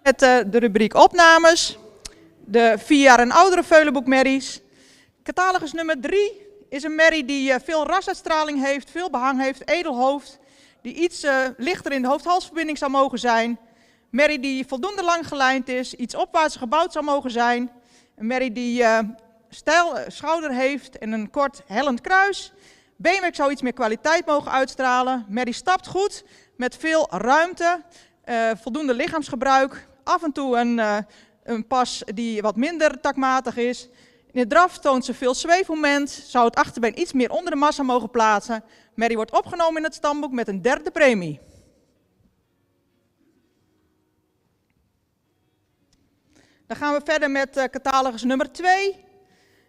Met de rubriek opnames, de 4 jaar en oudere veulenboekmerries. Catalogus nummer 3 is een merrie die veel rasuitstraling heeft, veel behang heeft, edel hoofd, die iets lichter in de hoofd-halsverbinding zou mogen zijn. Merrie die voldoende lang gelijnd is, iets opwaarts gebouwd zou mogen zijn. Een merrie die stijl schouder heeft en een kort hellend kruis. Beenwerk zou iets meer kwaliteit mogen uitstralen. Merrie stapt goed, met veel ruimte, voldoende lichaamsgebruik. Af en toe een pas die wat minder takmatig is. In het draf toont ze veel zweefmoment, zou het achterbeen iets meer onder de massa mogen plaatsen. Merrie wordt opgenomen in het stamboek met een 3e premie. Dan gaan we verder met catalogus nummer 2.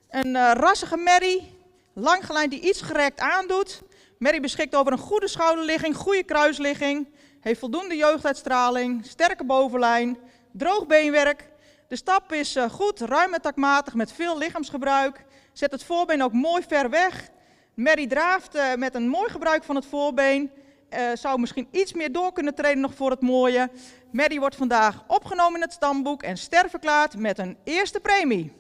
Een rassige merrie, lang gelijnd die iets gerekt aandoet. Merrie beschikt over een goede schouderligging, goede kruisligging. Heeft voldoende jeugduitstraling, sterke bovenlijn, droog beenwerk. De stap is goed, ruim en takmatig met veel lichaamsgebruik. Zet het voorbeen ook mooi ver weg. Merrie draaft met een mooi gebruik van het voorbeen. Zou misschien iets meer door kunnen treden nog voor het mooie. Merrie wordt vandaag opgenomen in het stamboek en sterverklaard met een 1e premie.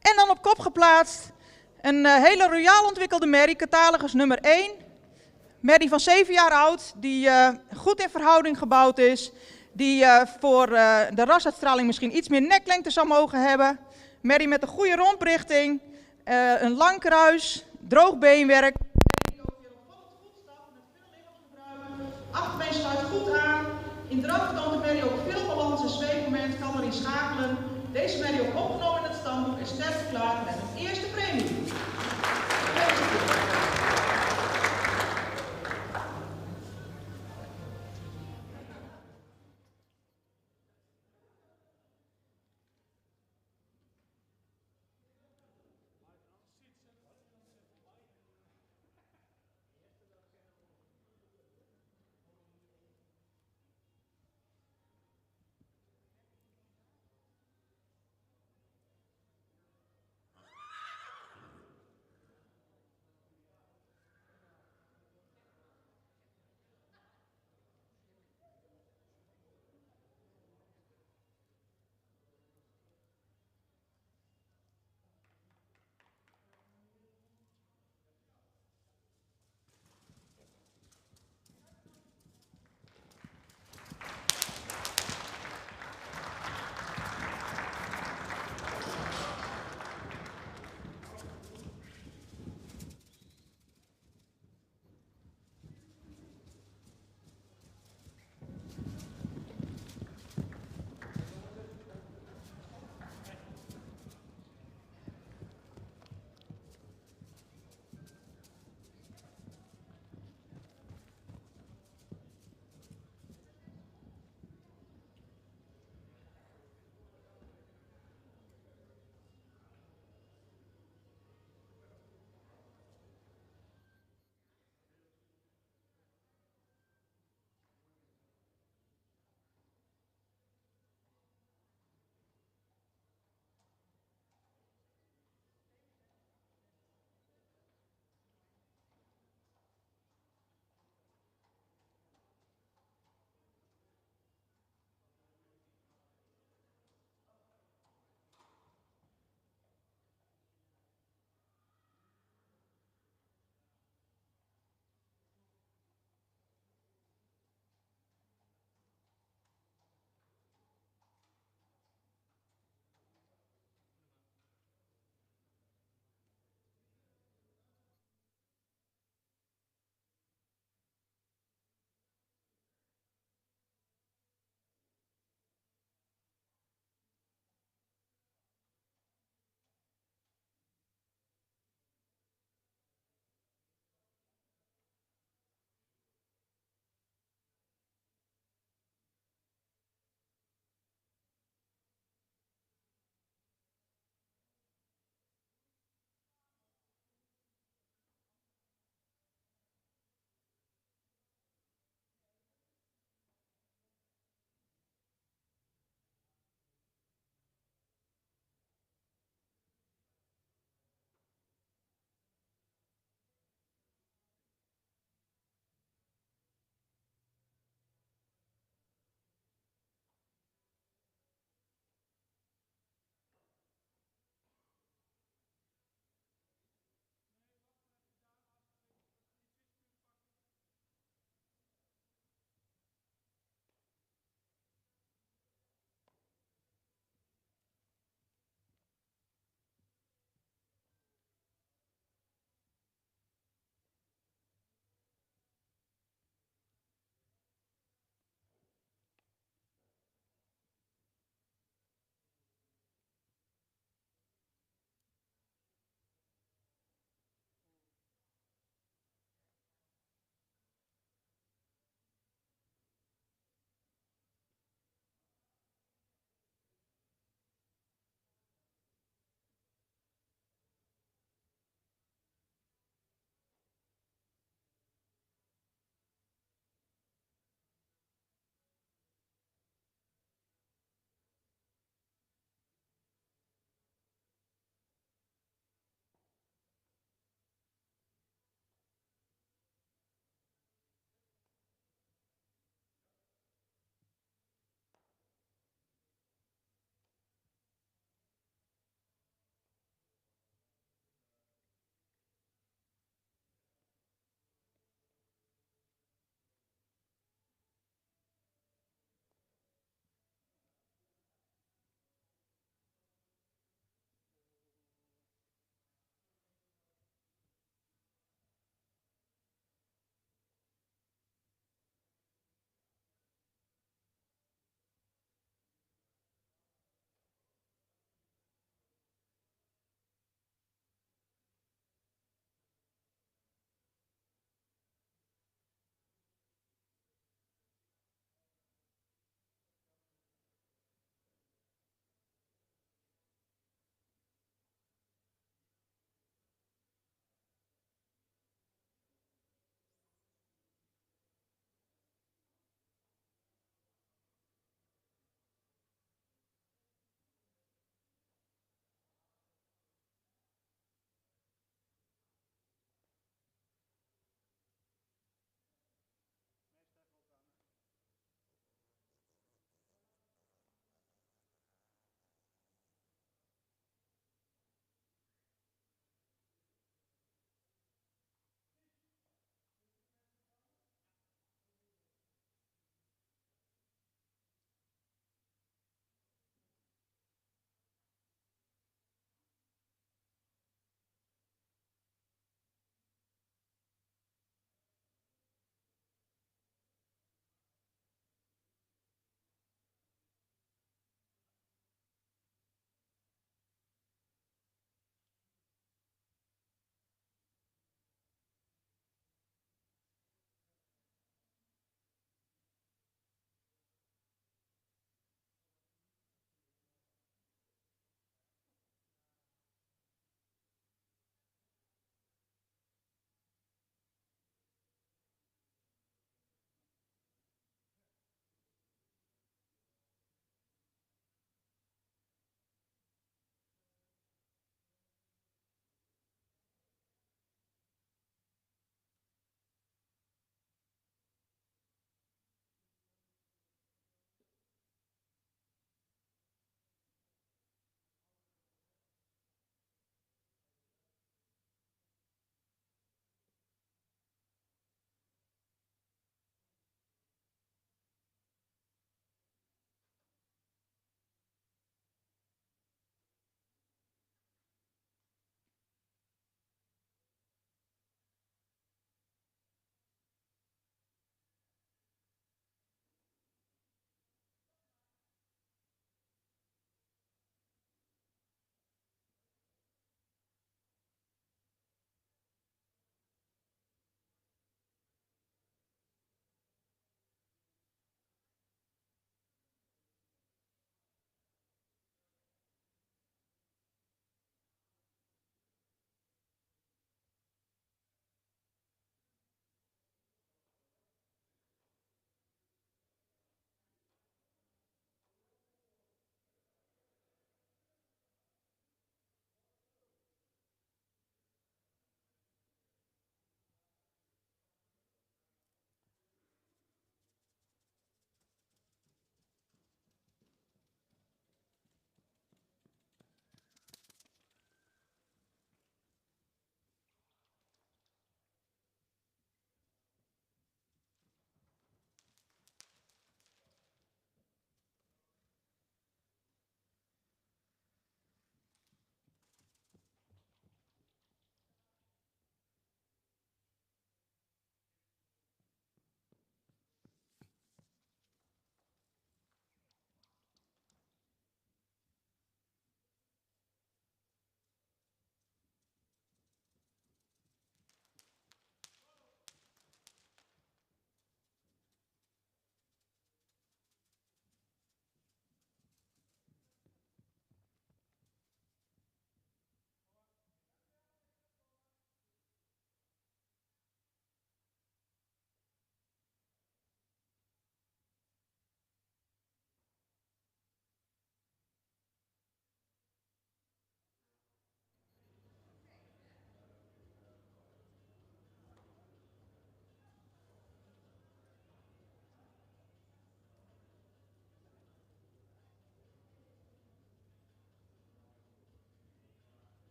En dan op kop geplaatst een hele royaal ontwikkelde merrie, catalogus nummer 1. Merrie van 7 jaar oud, die goed in verhouding gebouwd is. Die voor de rasuitstraling misschien iets meer neklengte zou mogen hebben. Merrie met een goede romprichting, een lang kruis, droog beenwerk. Merrie die ook weer opvallend goed stapt met veel lichaamsgebruik. Achterbeen sluit goed aan. In draf toont de merrie ook veel balans en zweefmoment, kan erin schakelen. Deze merrie ook opgenomen in het stamboek en sterk verklaard met een 1e premie.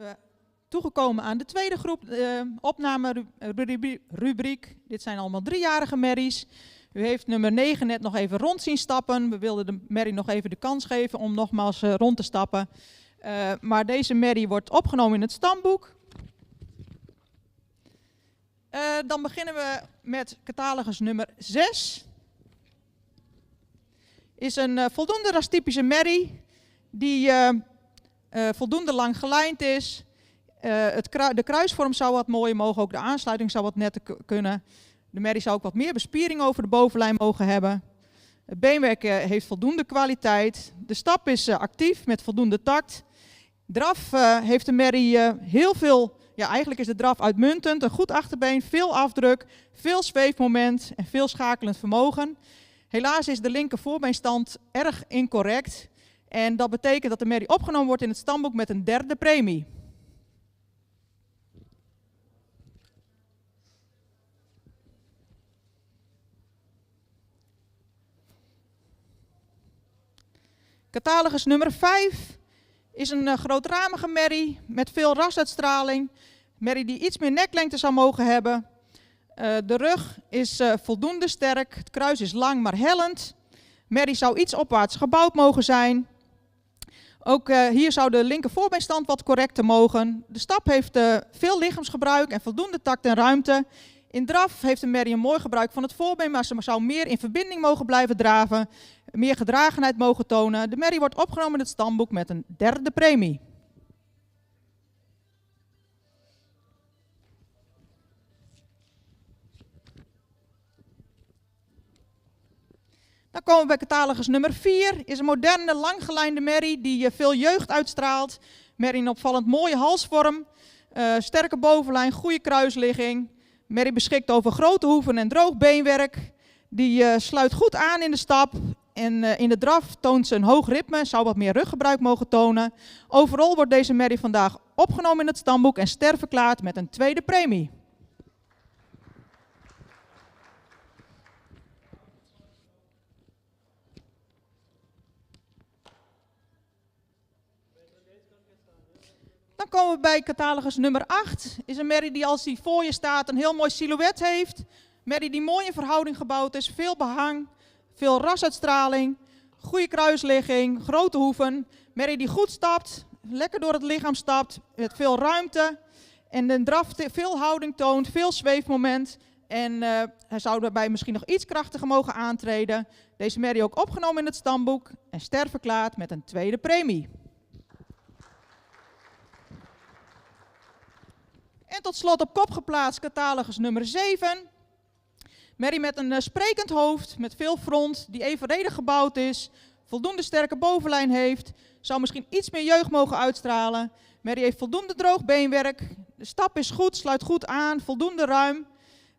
we toegekomen aan de tweede groep opnamerubriek. Dit zijn allemaal 3-jarige merries. U heeft nummer 9 net nog even rond zien stappen. We wilden de merrie nog even de kans geven om nogmaals rond te stappen. Maar deze merrie wordt opgenomen in het stamboek. Dan beginnen we met catalogus nummer 6. Is een voldoende rastypische merrie die voldoende lang gelijnd is. De kruisvorm zou wat mooier mogen, ook de aansluiting zou wat netter kunnen. De merrie zou ook wat meer bespiering over de bovenlijn mogen hebben. Het beenwerk heeft voldoende kwaliteit. De stap is actief met voldoende takt. Draf heeft de merrie heel veel, ja eigenlijk is de draf uitmuntend. Een goed achterbeen, veel afdruk, veel zweefmoment en veel schakelend vermogen. Helaas is de linker voorbeenstand erg incorrect. En dat betekent dat de merrie opgenomen wordt in het stamboek met een 3e premie. Catalogus nummer 5 is een grootramige merrie met veel rasuitstraling. Merrie die iets meer neklengte zou mogen hebben. De rug is voldoende sterk, het kruis is lang maar hellend. Merrie zou iets opwaarts gebouwd mogen zijn. Ook hier zou de linker voorbeenstand wat correcter mogen. De stap heeft veel lichaamsgebruik en voldoende takt en ruimte. In draf heeft de merrie een mooi gebruik van het voorbeen, maar ze zou meer in verbinding mogen blijven draven. Meer gedragenheid mogen tonen. De merrie wordt opgenomen in het stamboek met een 3e premie. Dan komen we bij catalogus nummer 4. Is een moderne, langgelijnde merrie die veel jeugd uitstraalt. Merrie in opvallend mooie halsvorm. Sterke bovenlijn, goede kruisligging. Merrie beschikt over grote hoeven en droog beenwerk. Die sluit goed aan in de stap. En in de draf toont ze een hoog ritme, zou wat meer ruggebruik mogen tonen. Overal wordt deze merrie vandaag opgenomen in het stamboek en sterverklaard met een 2e premie. Dan komen we bij catalogus nummer 8. Is een merrie die als die voor je staat een heel mooi silhouet heeft. Merrie die mooi in verhouding gebouwd is, veel behang, veel rasuitstraling, goede kruisligging, grote hoeven. Merrie die goed stapt, lekker door het lichaam stapt, met veel ruimte. En de draf veel houding toont, veel zweefmoment. En hij zou daarbij misschien nog iets krachtiger mogen aantreden. Deze merrie ook opgenomen in het stamboek en sterverklaard met een 2e premie. En tot slot op kop geplaatst catalogus nummer 7. Merrie met een sprekend hoofd, met veel front, die evenredig gebouwd is, voldoende sterke bovenlijn heeft, zou misschien iets meer jeugd mogen uitstralen. Merrie heeft voldoende droog beenwerk, de stap is goed, sluit goed aan, voldoende ruim.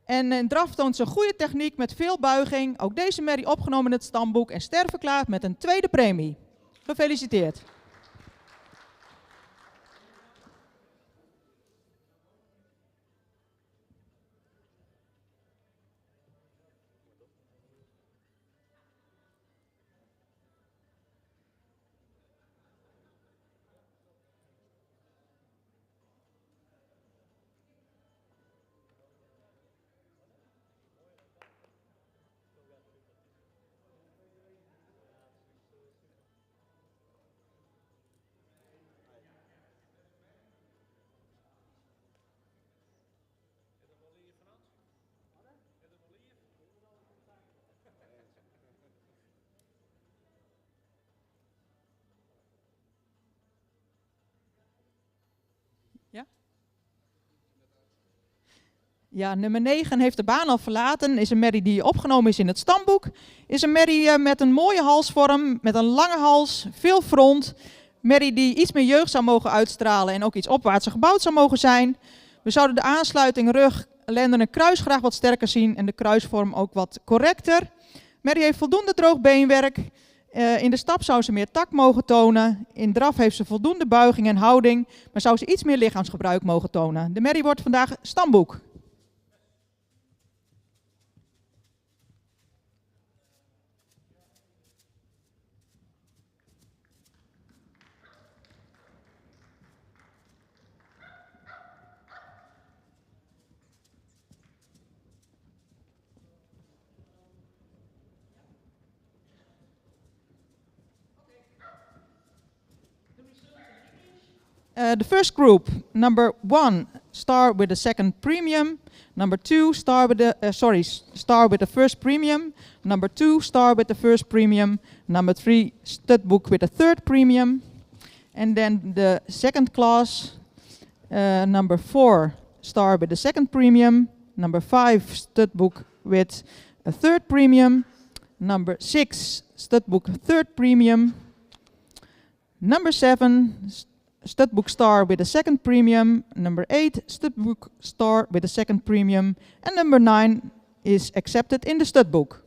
En in draf toont ze een goede techniek met veel buiging. Ook deze merrie opgenomen in het stamboek en sterverklaard met een 2e premie. Gefeliciteerd. Ja, nummer 9 heeft de baan al verlaten. Is een merrie die opgenomen is in het stamboek. Is een merrie met een mooie halsvorm, met een lange hals, veel front. Merrie die iets meer jeugd zou mogen uitstralen en ook iets opwaartser gebouwd zou mogen zijn. We zouden de aansluiting rug, lenden en kruis graag wat sterker zien en de kruisvorm ook wat correcter. Merrie heeft voldoende droog beenwerk. In de stap zou ze meer takt mogen tonen. In draf heeft ze voldoende buiging en houding, maar zou ze iets meer lichaamsgebruik mogen tonen. De merrie wordt vandaag stamboek. The first group, number 1, start with the second premium. Number 2, start with the first premium. Number 2, start with the first premium. Number 3, studbook with the third premium. And then the second class, number 4, start with the second premium. Number 5, studbook with a third premium. Number 6, studbook third premium. Number 7, studbook star with a second premium. Number 8, studbook star with a second premium. And number 9 is accepted in the studbook.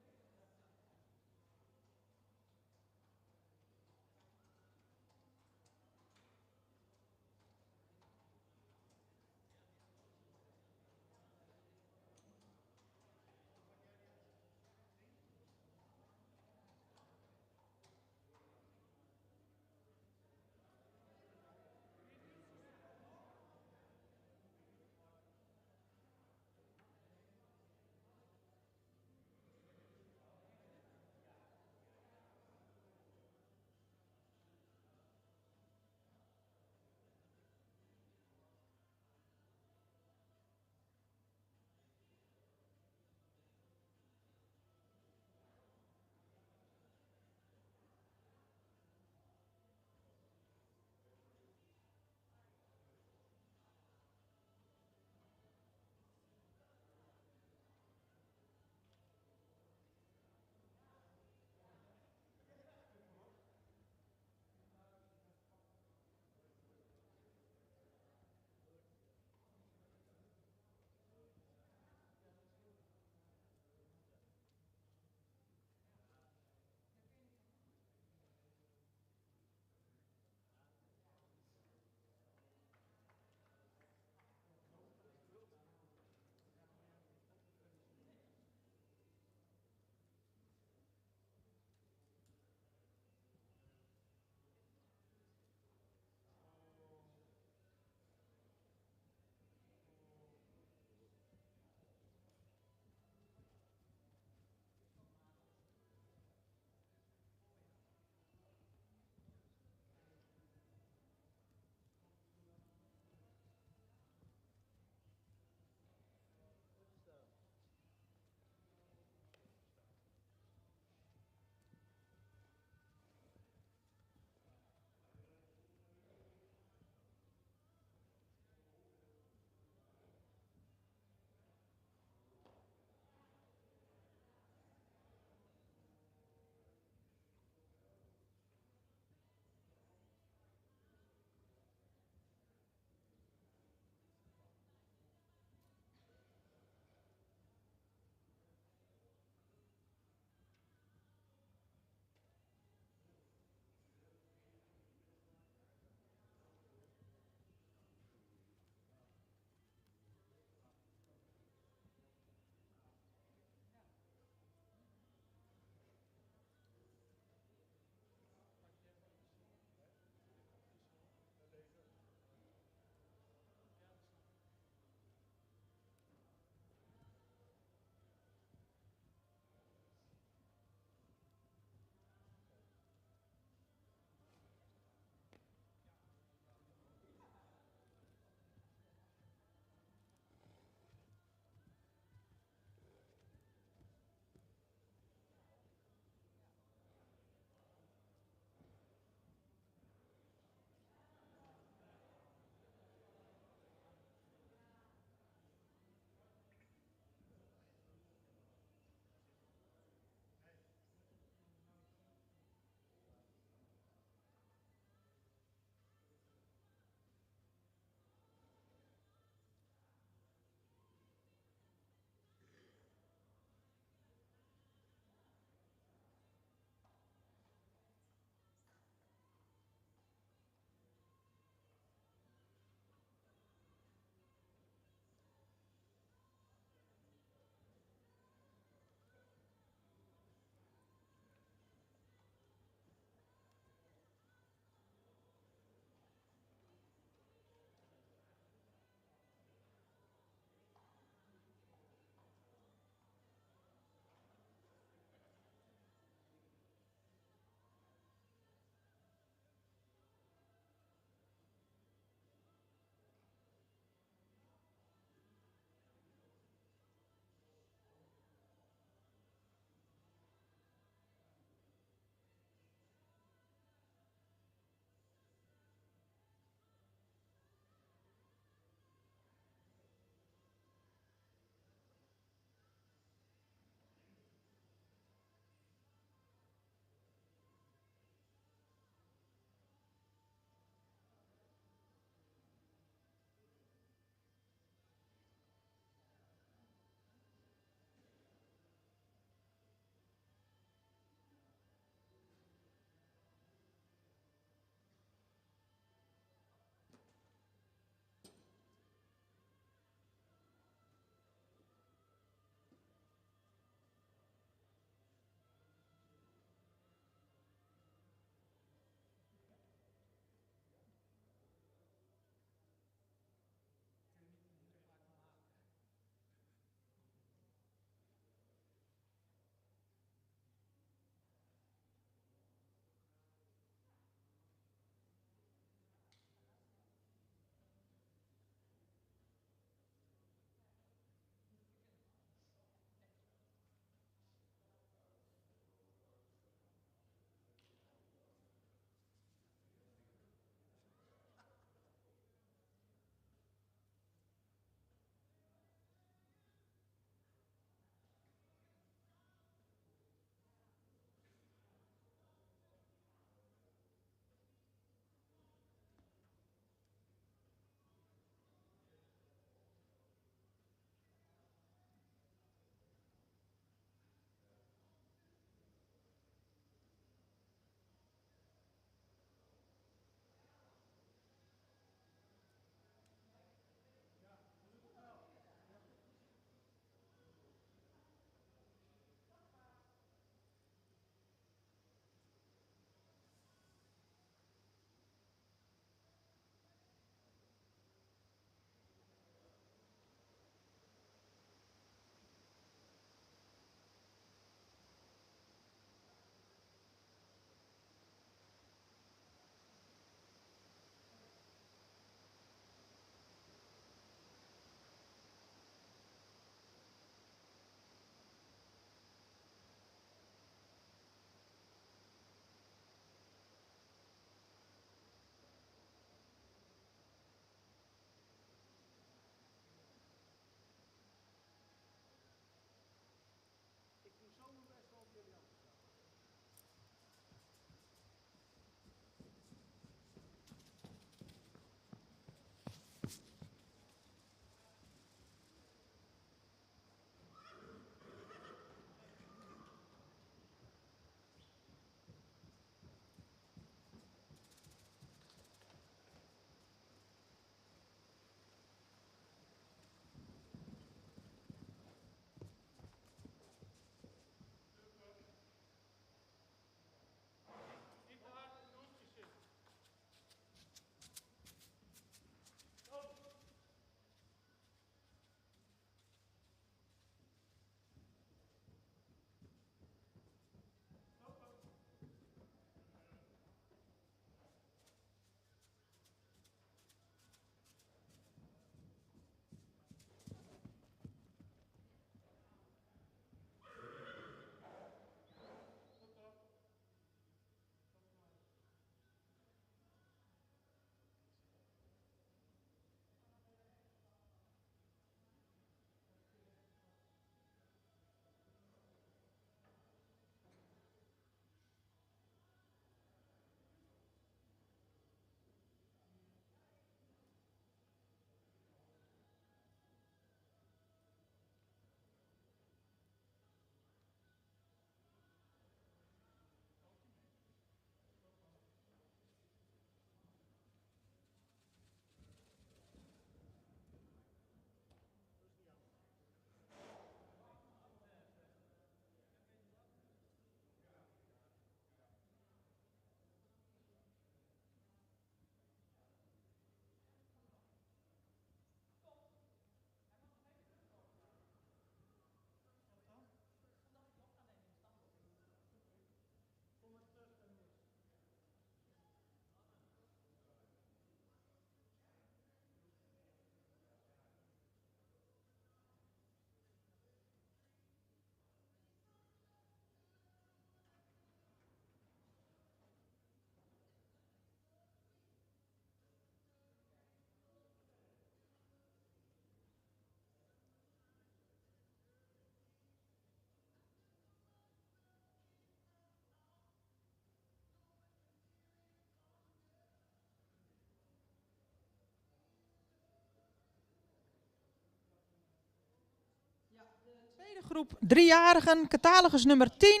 groep 3-jarigen. Catalogus nummer 10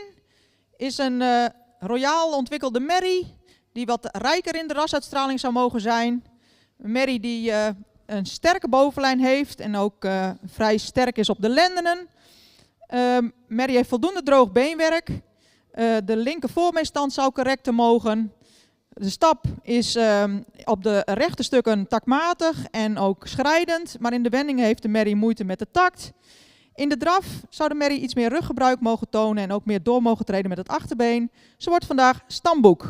is een royaal ontwikkelde merrie die wat rijker in de rasuitstraling zou mogen zijn. Een merrie die een sterke bovenlijn heeft en ook vrij sterk is op de lendenen. Merrie heeft voldoende droog beenwerk. De linker voormeestand zou correcter mogen. De stap is op de rechte stukken taktmatig en ook schrijdend, maar in de wending heeft de merrie moeite met de takt. In de draf zou de merrie iets meer ruggebruik mogen tonen en ook meer door mogen treden met het achterbeen. Ze wordt vandaag stamboek.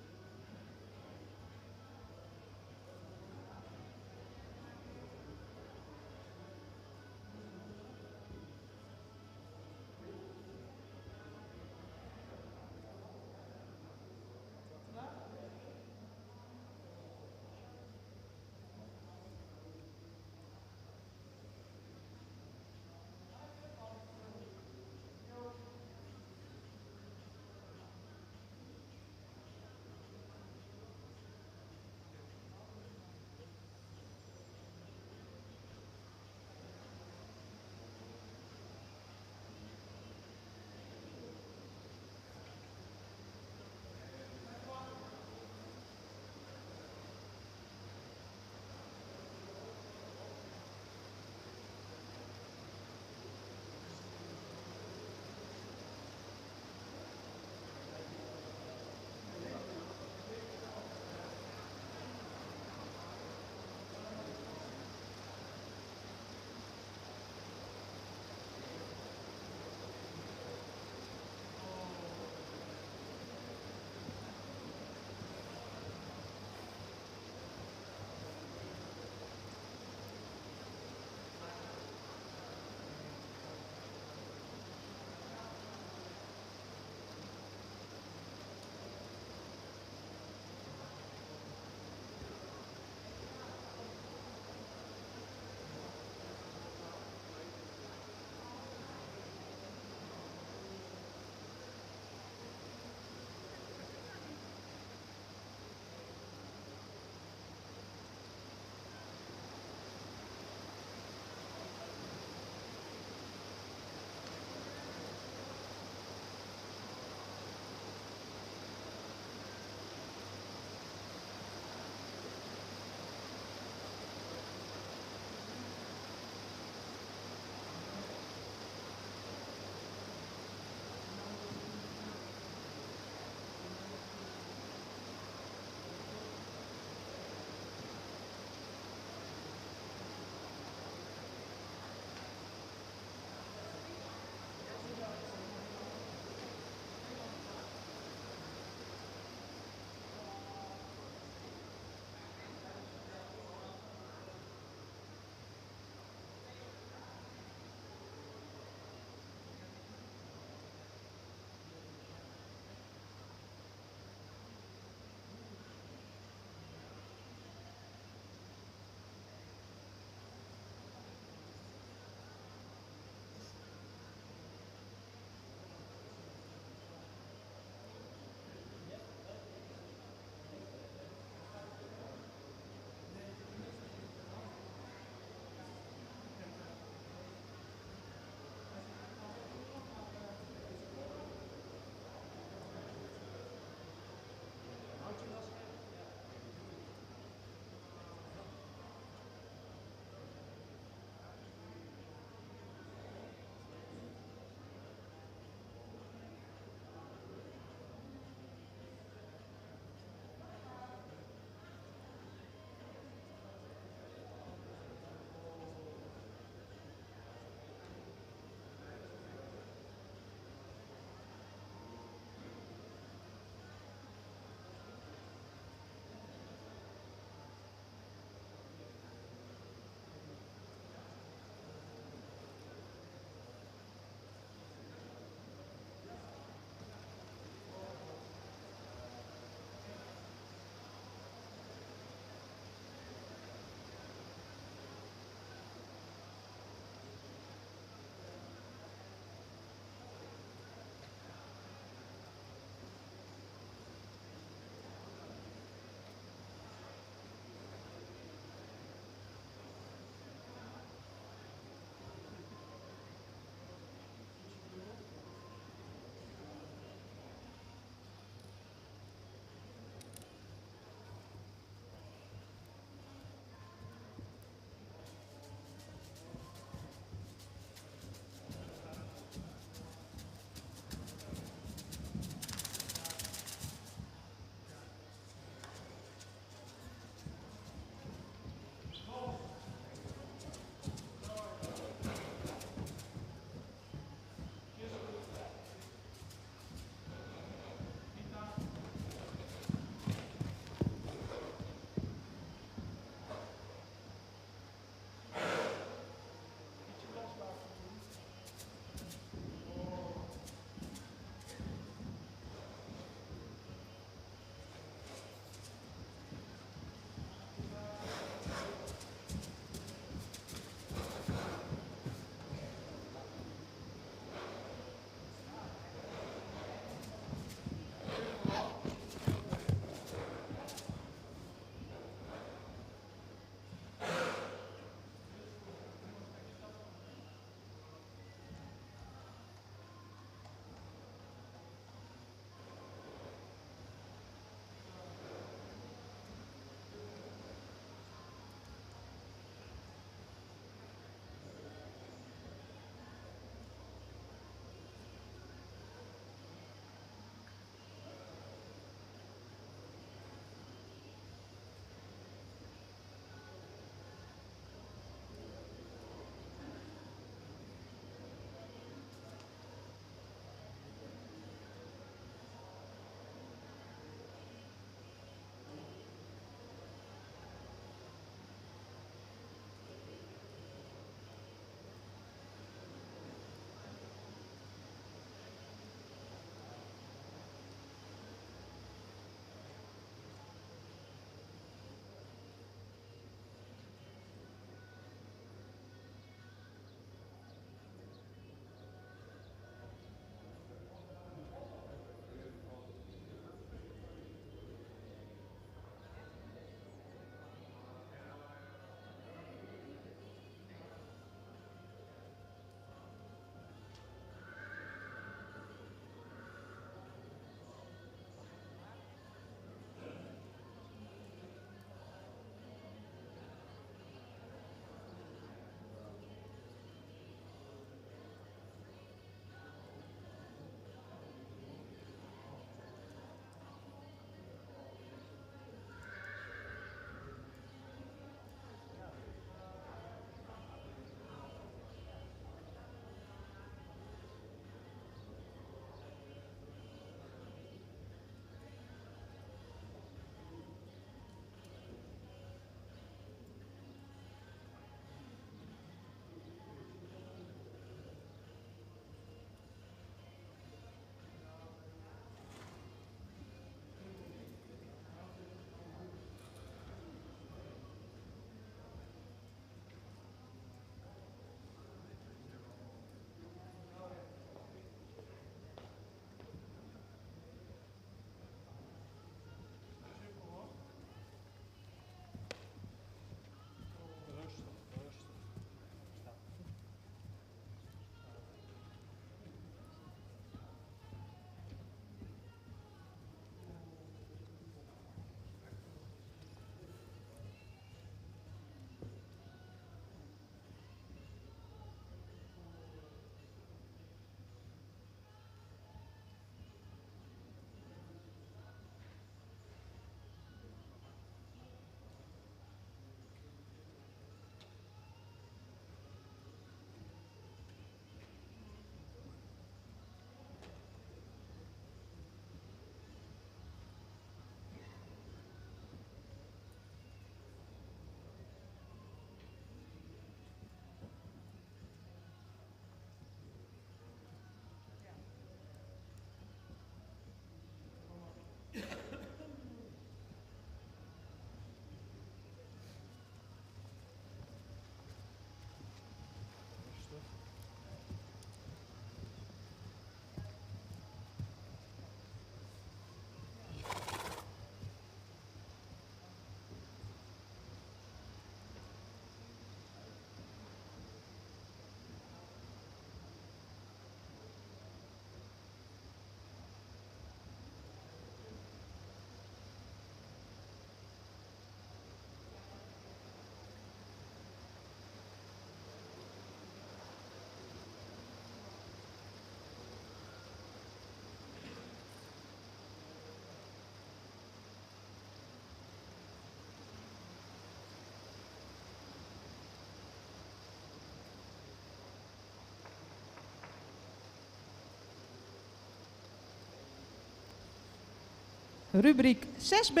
rubriek 6b.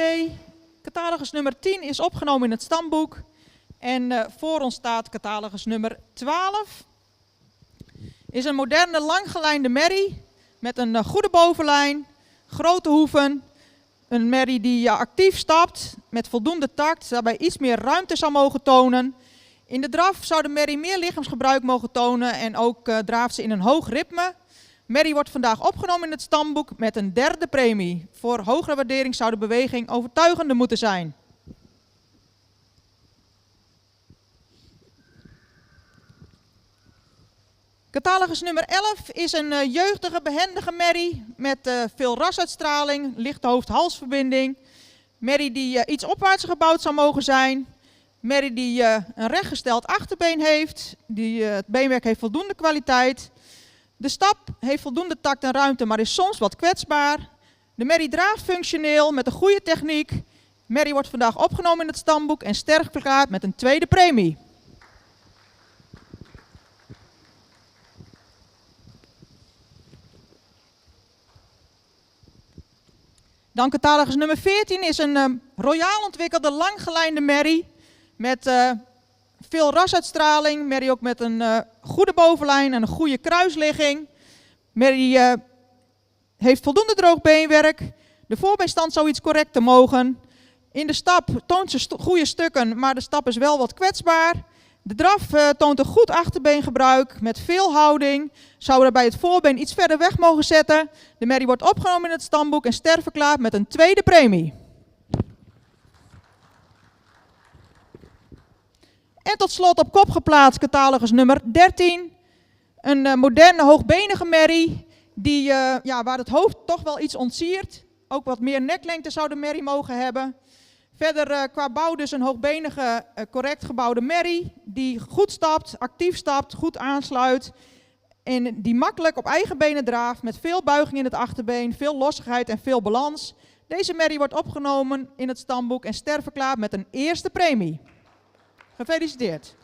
Catalogus nummer 10 is opgenomen in het stamboek. En voor ons staat catalogus nummer 12. Is een moderne langgelijnde merrie met een goede bovenlijn, grote hoeven. Een merrie die actief stapt met voldoende takt, daarbij iets meer ruimte zou mogen tonen. In de draf zou de merrie meer lichaamsgebruik mogen tonen en ook draaft ze in een hoog ritme. Merrie wordt vandaag opgenomen in het stamboek met een derde premie. Voor hogere waardering zou de beweging overtuigender moeten zijn. Catalogus nummer 11 is een jeugdige, behendige merrie met veel rasuitstraling, lichte hoofd-halsverbinding. Merrie die iets opwaarts gebouwd zou mogen zijn. Merrie die een rechtgesteld achterbeen heeft. Het beenwerk heeft voldoende kwaliteit. De stap heeft voldoende takt en ruimte, maar is soms wat kwetsbaar. De merrie draaft functioneel met een goede techniek. Merrie wordt vandaag opgenomen in het stamboek en sterk verklaard met een tweede premie. Dan catalogus nummer 14 is een royaal ontwikkelde langgelijnde merrie met veel rasuitstraling. Merrie ook met een goede bovenlijn en een goede kruisligging. Merrie heeft voldoende droog beenwerk. De voorbeenstand zou iets correcter mogen. In de stap toont ze goede stukken, maar de stap is wel wat kwetsbaar. De draf toont een goed achterbeengebruik met veel houding. Zou er bij het voorbeen iets verder weg mogen zetten. De merrie wordt opgenomen in het stamboek en sterk verklaard met een tweede premie. En tot slot op kop geplaatst catalogus nummer 13. Een moderne hoogbenige merrie die, waar het hoofd toch wel iets ontsiert. Ook wat meer neklengte zou de merrie mogen hebben. Verder qua bouw dus een hoogbenige, correct gebouwde merrie die goed stapt, actief stapt, goed aansluit. En die makkelijk op eigen benen draaft met veel buiging in het achterbeen, veel lossigheid en veel balans. Deze merrie wordt opgenomen in het stamboek en ster verklaard met een eerste premie. Gefeliciteerd.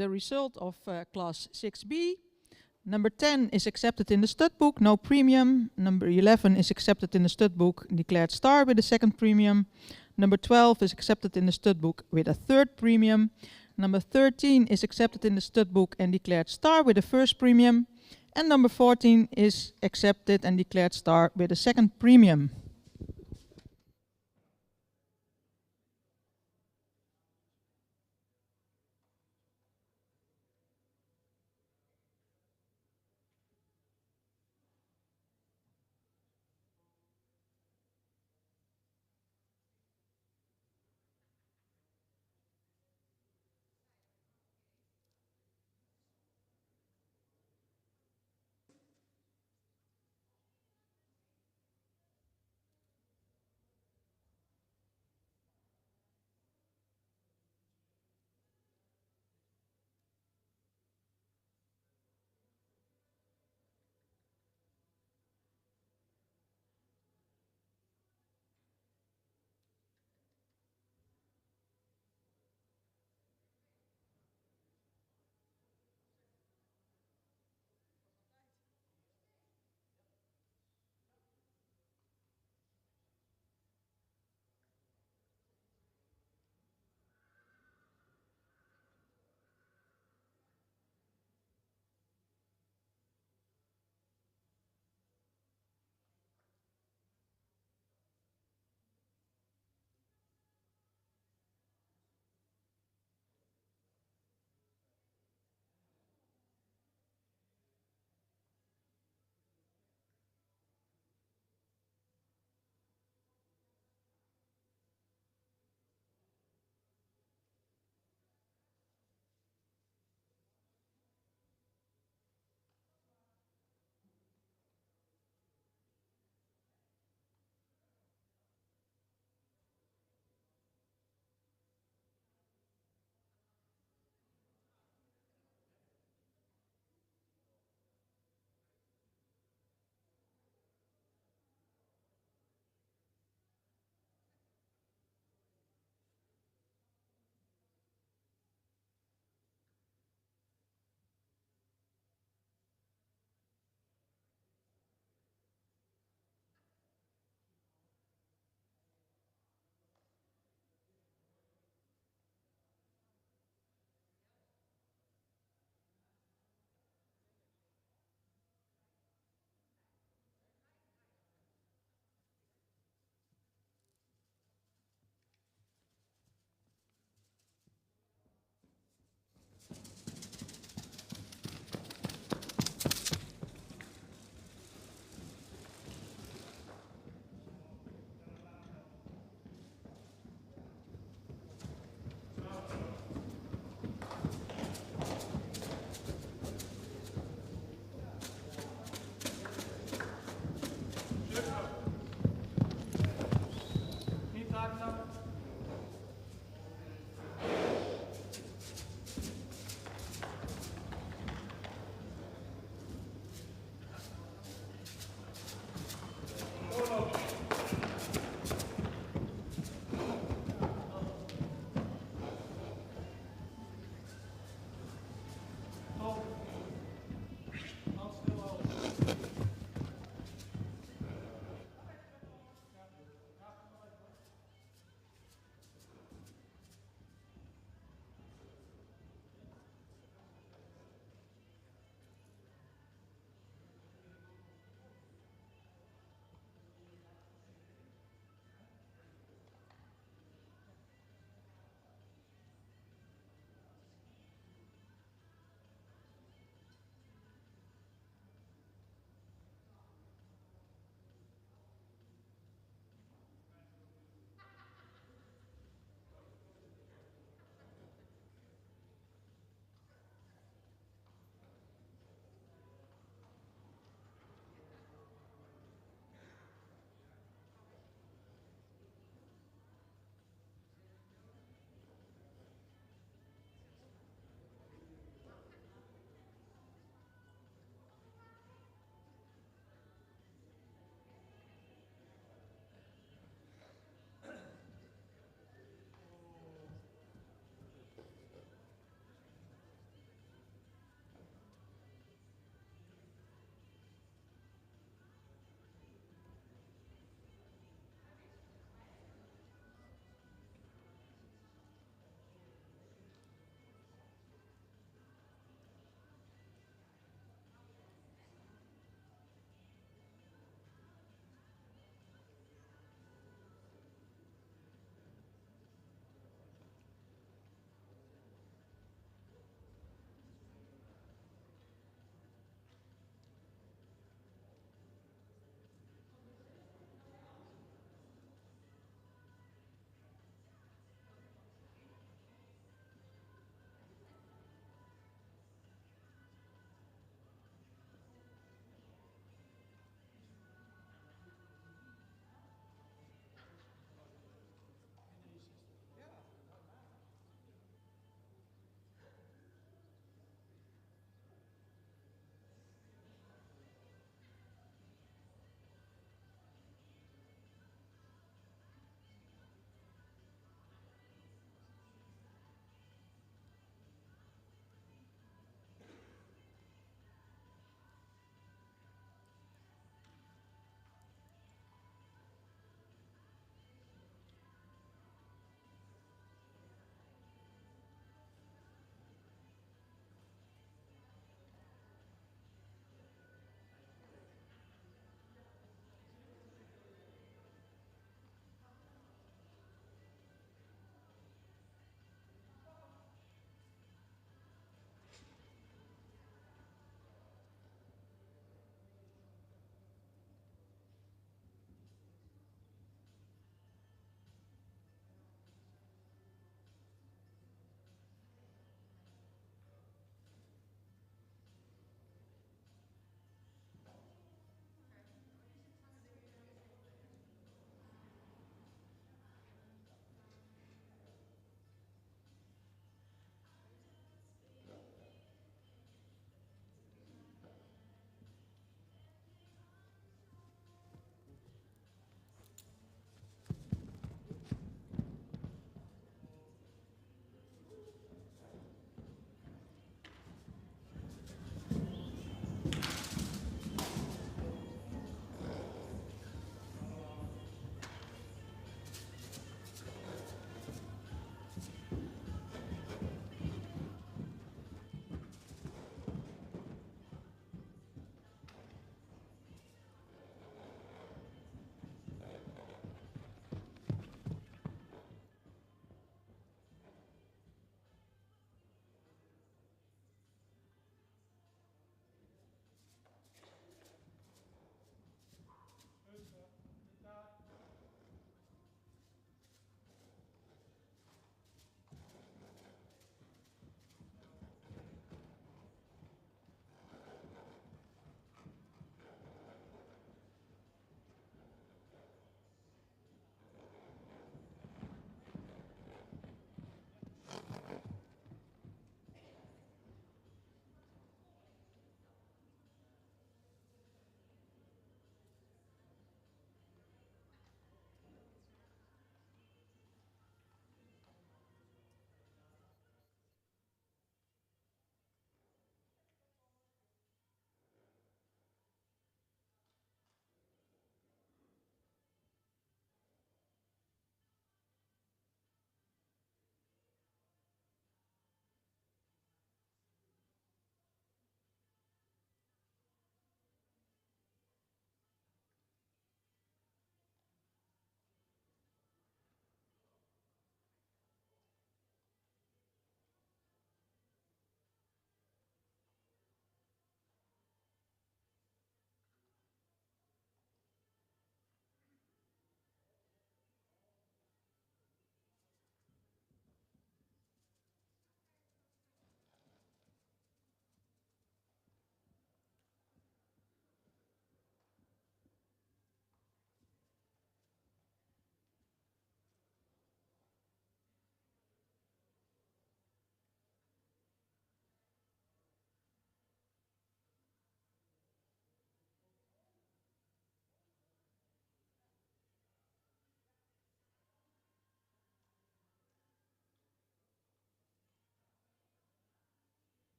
the result of class 6B. Number 10 is accepted in the stud book, no premium. Number 11 is accepted in the stud book, declared star with a second premium. Number 12 is accepted in the stud book with a third premium. Number 13 is accepted in the stud book and declared star with a first premium. And number 14 is accepted and declared star with a second premium.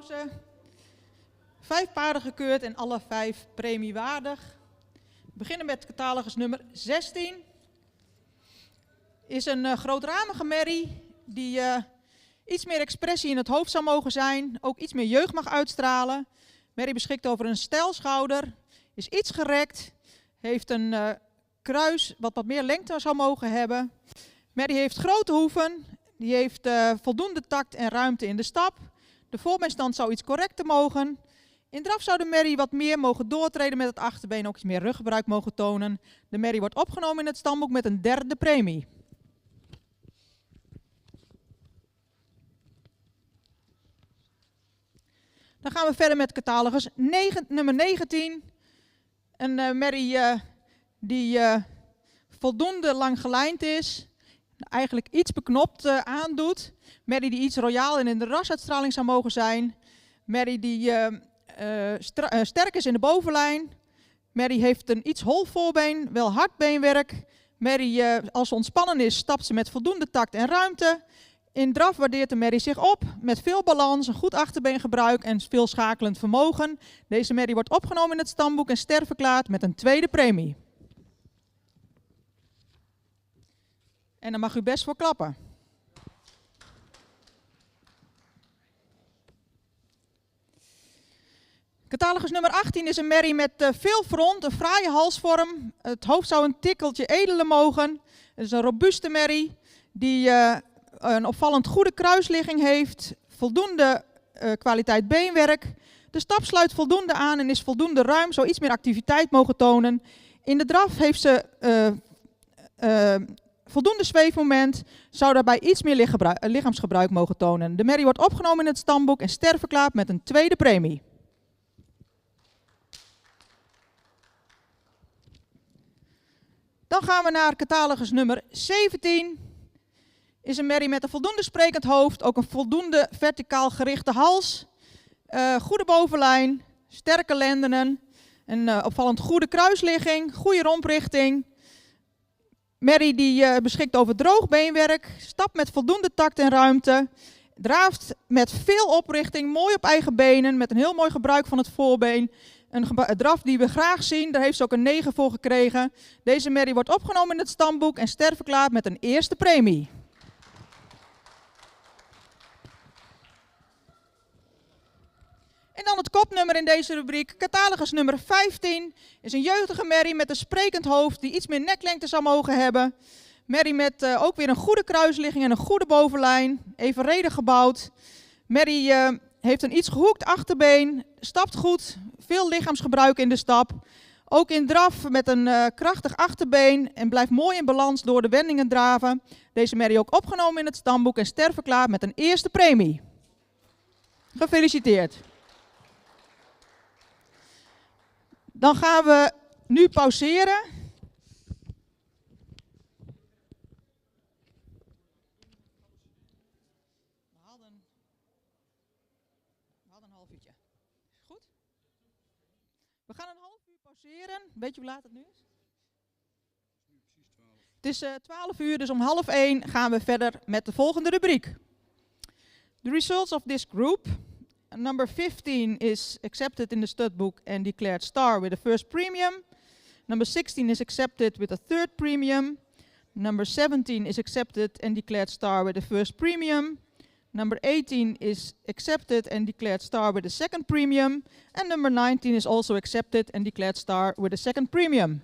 ze. 5 paarden gekeurd en alle 5 premiewaardig. We beginnen met catalogus nummer 16. Is een grootramige merrie die iets meer expressie in het hoofd zou mogen zijn. Ook iets meer jeugd mag uitstralen. Merrie beschikt over een stijlschouder. Is iets gerekt. Heeft een kruis wat meer lengte zou mogen hebben. Merrie heeft grote hoeven. Die heeft voldoende tact en ruimte in de stap. De voorbeenstand zou iets correcter mogen. In draf zou de merrie wat meer mogen doortreden met het achterbeen. Ook iets meer ruggebruik mogen tonen. De merrie wordt opgenomen in het stamboek met een 3e premie. Dan gaan we verder met catalogus nummer 19. Een merrie die voldoende lang gelijnd is. Eigenlijk iets beknopt aandoet. Merrie die iets royaal en in de rasuitstraling zou mogen zijn. Merrie die sterk is in de bovenlijn. Merrie heeft een iets hol voorbeen, wel hard beenwerk. Merrie, als ze ontspannen is, stapt ze met voldoende tact en ruimte. In draf waardeert de merrie zich op met veel balans, een goed achterbeengebruik en veel schakelend vermogen. Deze merrie wordt opgenomen in het stamboek en sterverklaard met een 2e premie. En daar mag u best voor klappen. Catalogus nummer 18 is een merrie met veel front, een fraaie halsvorm. Het hoofd zou een tikkeltje edeler mogen. Het is een robuuste merrie die een opvallend goede kruisligging heeft. Voldoende kwaliteit beenwerk. De stap sluit voldoende aan en is voldoende ruim, zou iets meer activiteit mogen tonen. In de draf heeft ze voldoende zweefmoment, zou daarbij iets meer lichaamsgebruik mogen tonen. De merrie wordt opgenomen in het stamboek en sterverklaard met een 2e premie. Dan gaan we naar catalogus nummer 17. Is een merrie met een voldoende sprekend hoofd, ook een voldoende verticaal gerichte hals. Goede bovenlijn, sterke lendenen, een opvallend goede kruisligging, goede romprichting. Merrie die beschikt over droog beenwerk, stapt met voldoende tact en ruimte. Draaft met veel oprichting, mooi op eigen benen, met een heel mooi gebruik van het voorbeen. Een draf die we graag zien, daar heeft ze ook een 9 voor gekregen. Deze merrie wordt opgenomen in het stamboek en sterverklaard met een 1e premie. En dan het kopnummer in deze rubriek, catalogus nummer 15, is een jeugdige merrie met een sprekend hoofd die iets meer neklengte zou mogen hebben. Merrie met ook weer een goede kruisligging en een goede bovenlijn, evenredig gebouwd. Merrie heeft een iets gehoekt achterbeen, stapt goed, veel lichaamsgebruik in de stap. Ook in draf met een krachtig achterbeen en blijft mooi in balans door de wendingen draven. Deze merrie ook opgenomen in het stamboek en sterverklaard met een 1e premie. Gefeliciteerd. Dan gaan we nu pauzeren. We hadden een half uurtje. Goed? We gaan een half uur pauzeren. Weet je hoe laat het nu is? Het is 12 uur, dus om 12:30 gaan we verder met de volgende rubriek. The results of this group. Number 15 is accepted in the stud book and declared star with the 1st premium. Number 16 is accepted with the 3rd premium. Number 17 is accepted and declared star with the 1st premium. Number 18 is accepted and declared star with the 2nd premium. And number 19 is also accepted and declared star with the 2nd premium.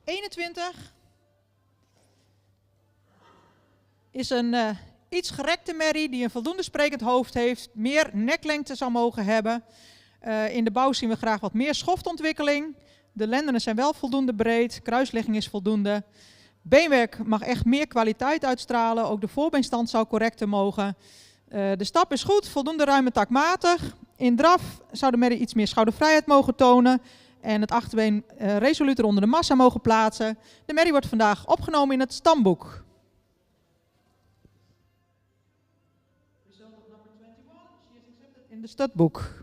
21 is een iets gerekte merrie die een voldoende sprekend hoofd heeft, meer neklengte zou mogen hebben. In de bouw zien we graag wat meer schoftontwikkeling. De lendenen zijn wel voldoende breed, kruisligging is voldoende. Beenwerk mag echt meer kwaliteit uitstralen, ook de voorbeenstand zou correcter mogen. De stap is goed, voldoende ruime takmatig. In draf zou de merrie iets meer schoudervrijheid mogen tonen en het achterbeen resoluter onder de massa mogen plaatsen. De merrie wordt vandaag opgenomen in het stamboek. In de studboek.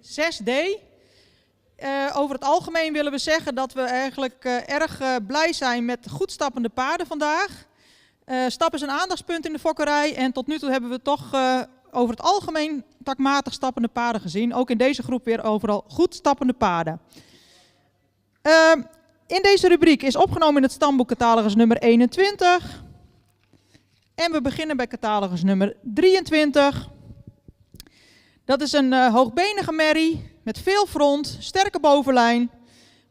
6D. Over het algemeen willen we zeggen dat we eigenlijk erg blij zijn met goed stappende paarden vandaag. Stap is een aandachtspunt in de fokkerij en tot nu toe hebben we toch over het algemeen takmatig stappende paarden gezien. Ook in deze groep weer overal goed stappende paarden. In deze rubriek is opgenomen in het stamboek catalogus nummer 21. En we beginnen bij catalogus nummer 23. Dat is een hoogbenige merrie met veel front, sterke bovenlijn.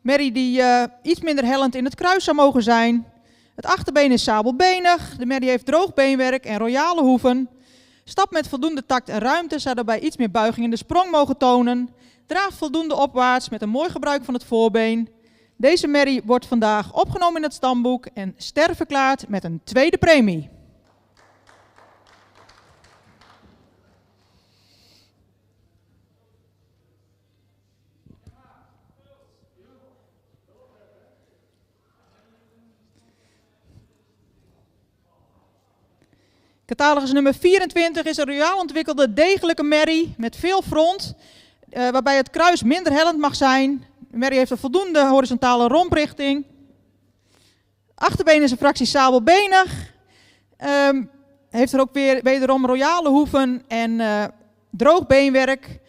Merrie die iets minder hellend in het kruis zou mogen zijn. Het achterbeen is sabelbenig. De merrie heeft droog beenwerk en royale hoeven. Stapt met voldoende tact en ruimte, zou daarbij iets meer buiging in de sprong mogen tonen. Draaft voldoende opwaarts met een mooi gebruik van het voorbeen. Deze merrie wordt vandaag opgenomen in het stamboek en sterverklaard met een tweede premie. Catalogus nummer 24 is een royaal ontwikkelde degelijke merrie met veel front, waarbij het kruis minder hellend mag zijn. De merrie heeft een voldoende horizontale romprichting. Achterbeen is een fractie sabelbenig. Heeft er ook weer wederom royale hoeven en droog beenwerk.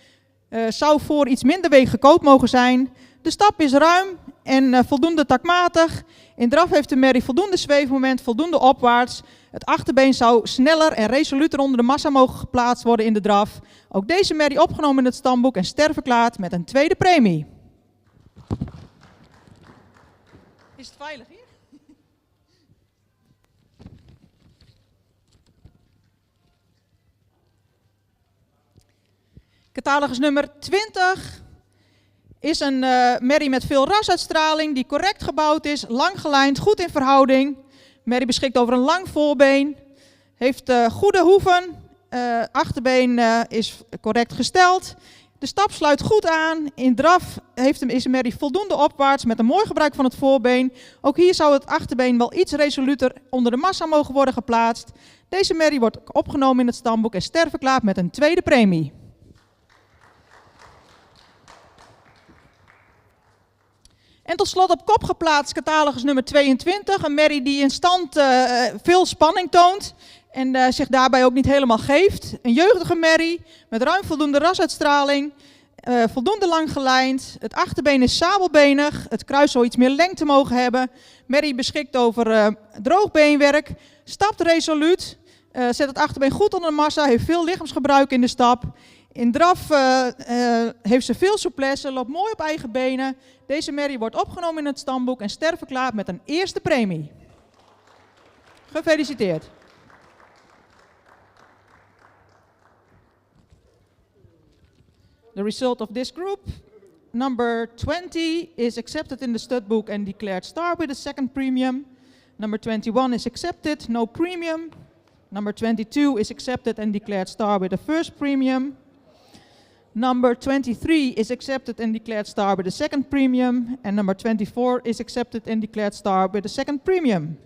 Zou voor iets minder weeg gekoopt mogen zijn. De stap is ruim en voldoende takmatig. In draf heeft de merrie voldoende zweefmoment, voldoende opwaarts. Het achterbeen zou sneller en resoluter onder de massa mogen geplaatst worden in de draf. Ook deze merrie opgenomen in het stamboek en sterverklaard met een tweede premie. Is het veilig hier? Catalogus nummer 20 is een merrie met veel rasuitstraling die correct gebouwd is, lang gelijnd, goed in verhouding. Merrie beschikt over een lang voorbeen, heeft goede hoeven, achterbeen is correct gesteld. De stap sluit goed aan. In draf is de merrie voldoende opwaarts met een mooi gebruik van het voorbeen. Ook hier zou het achterbeen wel iets resoluter onder de massa mogen worden geplaatst. Deze merrie wordt opgenomen in het stamboek en sterverklaard met een tweede premie. En tot slot op kop geplaatst catalogus nummer 22. Een merrie die in stand veel spanning toont en zich daarbij ook niet helemaal geeft. Een jeugdige merrie met ruim voldoende rasuitstraling. Voldoende lang gelijnd. Het achterbeen is sabelbenig. Het kruis zou iets meer lengte mogen hebben. Merrie beschikt over droog beenwerk. Stapt resoluut. Zet het achterbeen goed onder de massa. Heeft veel lichaamsgebruik in de stap. In draf heeft ze veel souplesse, loopt mooi op eigen benen. Deze merrie wordt opgenomen in het stamboek en sterverklaard met een eerste premie. Gefeliciteerd. The result of this group. Number 20 is accepted in the stud book and declared star with a second premium. Number 21 is accepted, no premium. Number 22 is accepted and declared star with a first premium. Number 23 is accepted and declared star with a second premium. And number 24 is accepted and declared star with a second premium.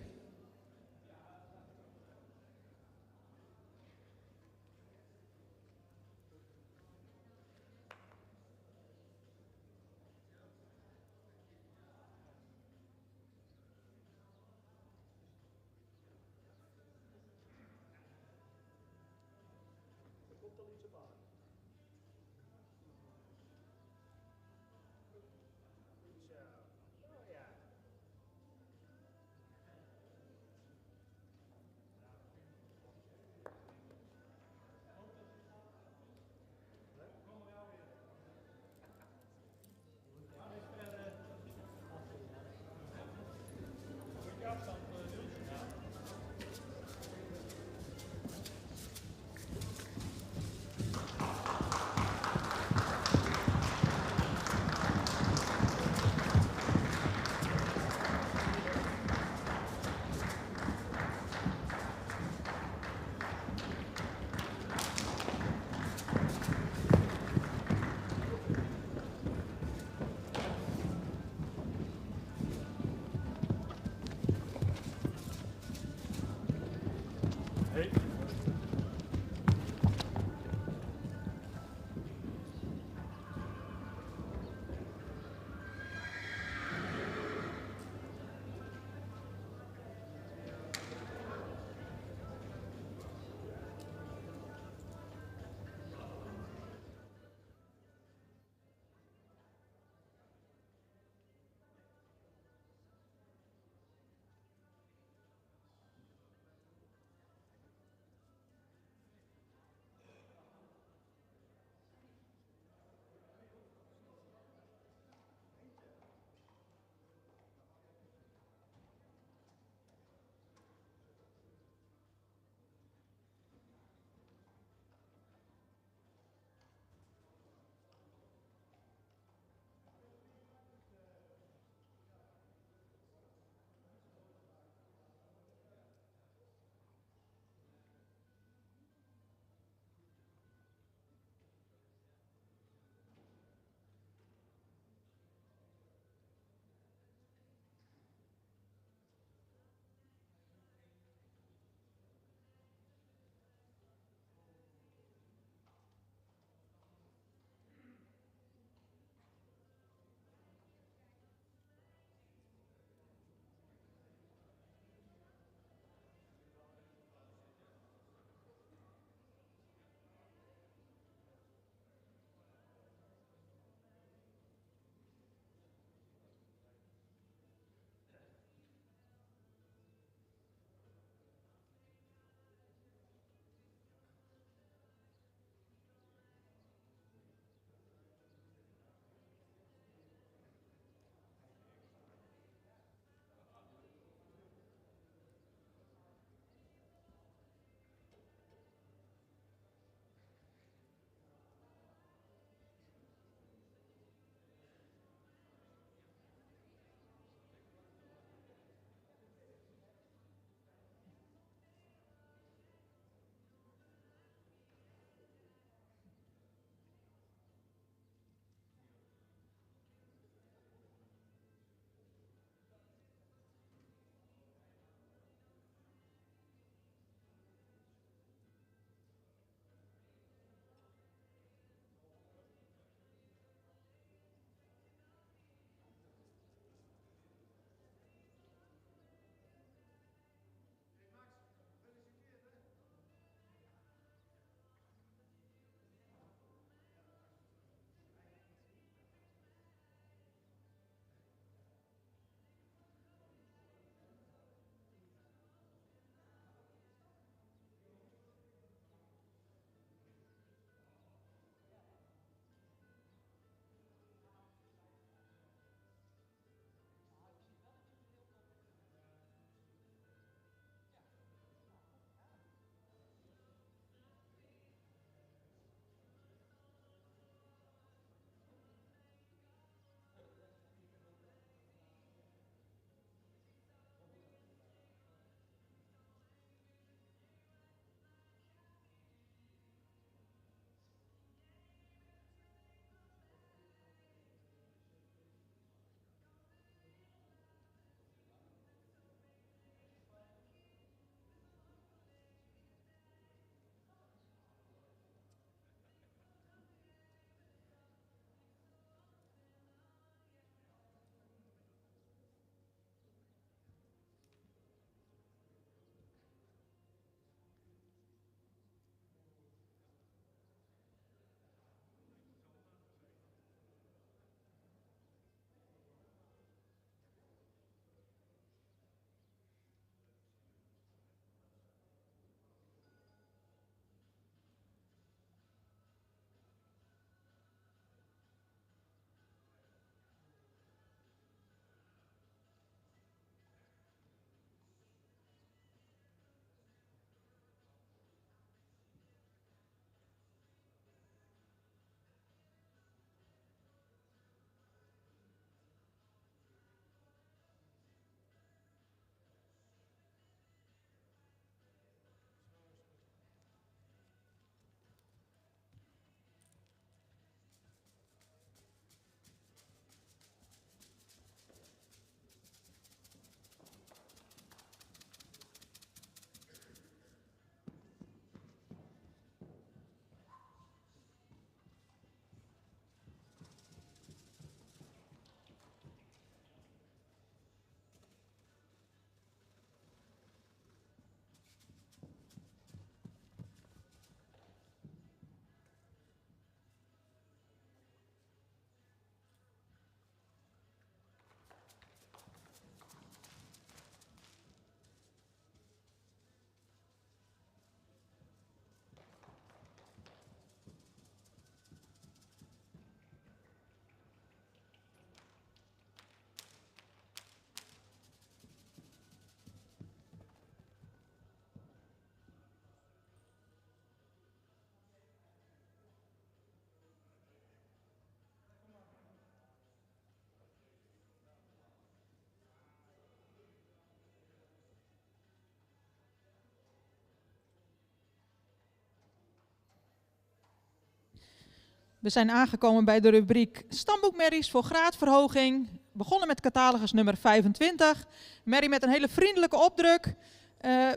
We zijn aangekomen bij de rubriek stamboekmerries voor graadverhoging. We begonnen met catalogus nummer 25. Merrie met een hele vriendelijke opdruk.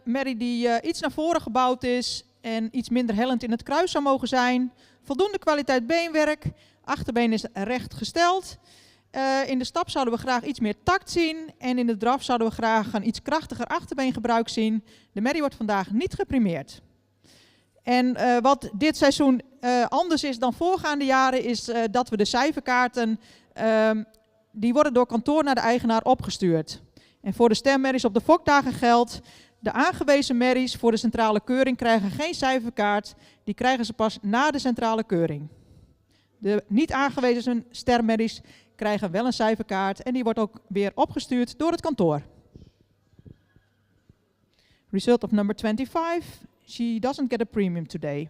Merrie die iets naar voren gebouwd is en iets minder hellend in het kruis zou mogen zijn. Voldoende kwaliteit beenwerk. Achterbeen is recht gesteld. In de stap zouden we graag iets meer tact zien. En in de draf zouden we graag een iets krachtiger achterbeengebruik zien. De merrie wordt vandaag niet geprimeerd. En wat dit seizoen anders is dan voorgaande jaren is dat we de cijferkaarten, die worden door kantoor naar de eigenaar opgestuurd. En voor de stemmerries op de fokdagen geldt, de aangewezen merries voor de centrale keuring krijgen geen cijferkaart. Die krijgen ze pas na de centrale keuring. De niet aangewezen stermerries krijgen wel een cijferkaart en die wordt ook weer opgestuurd door het kantoor. Result of number 25. She doesn't get a premium today.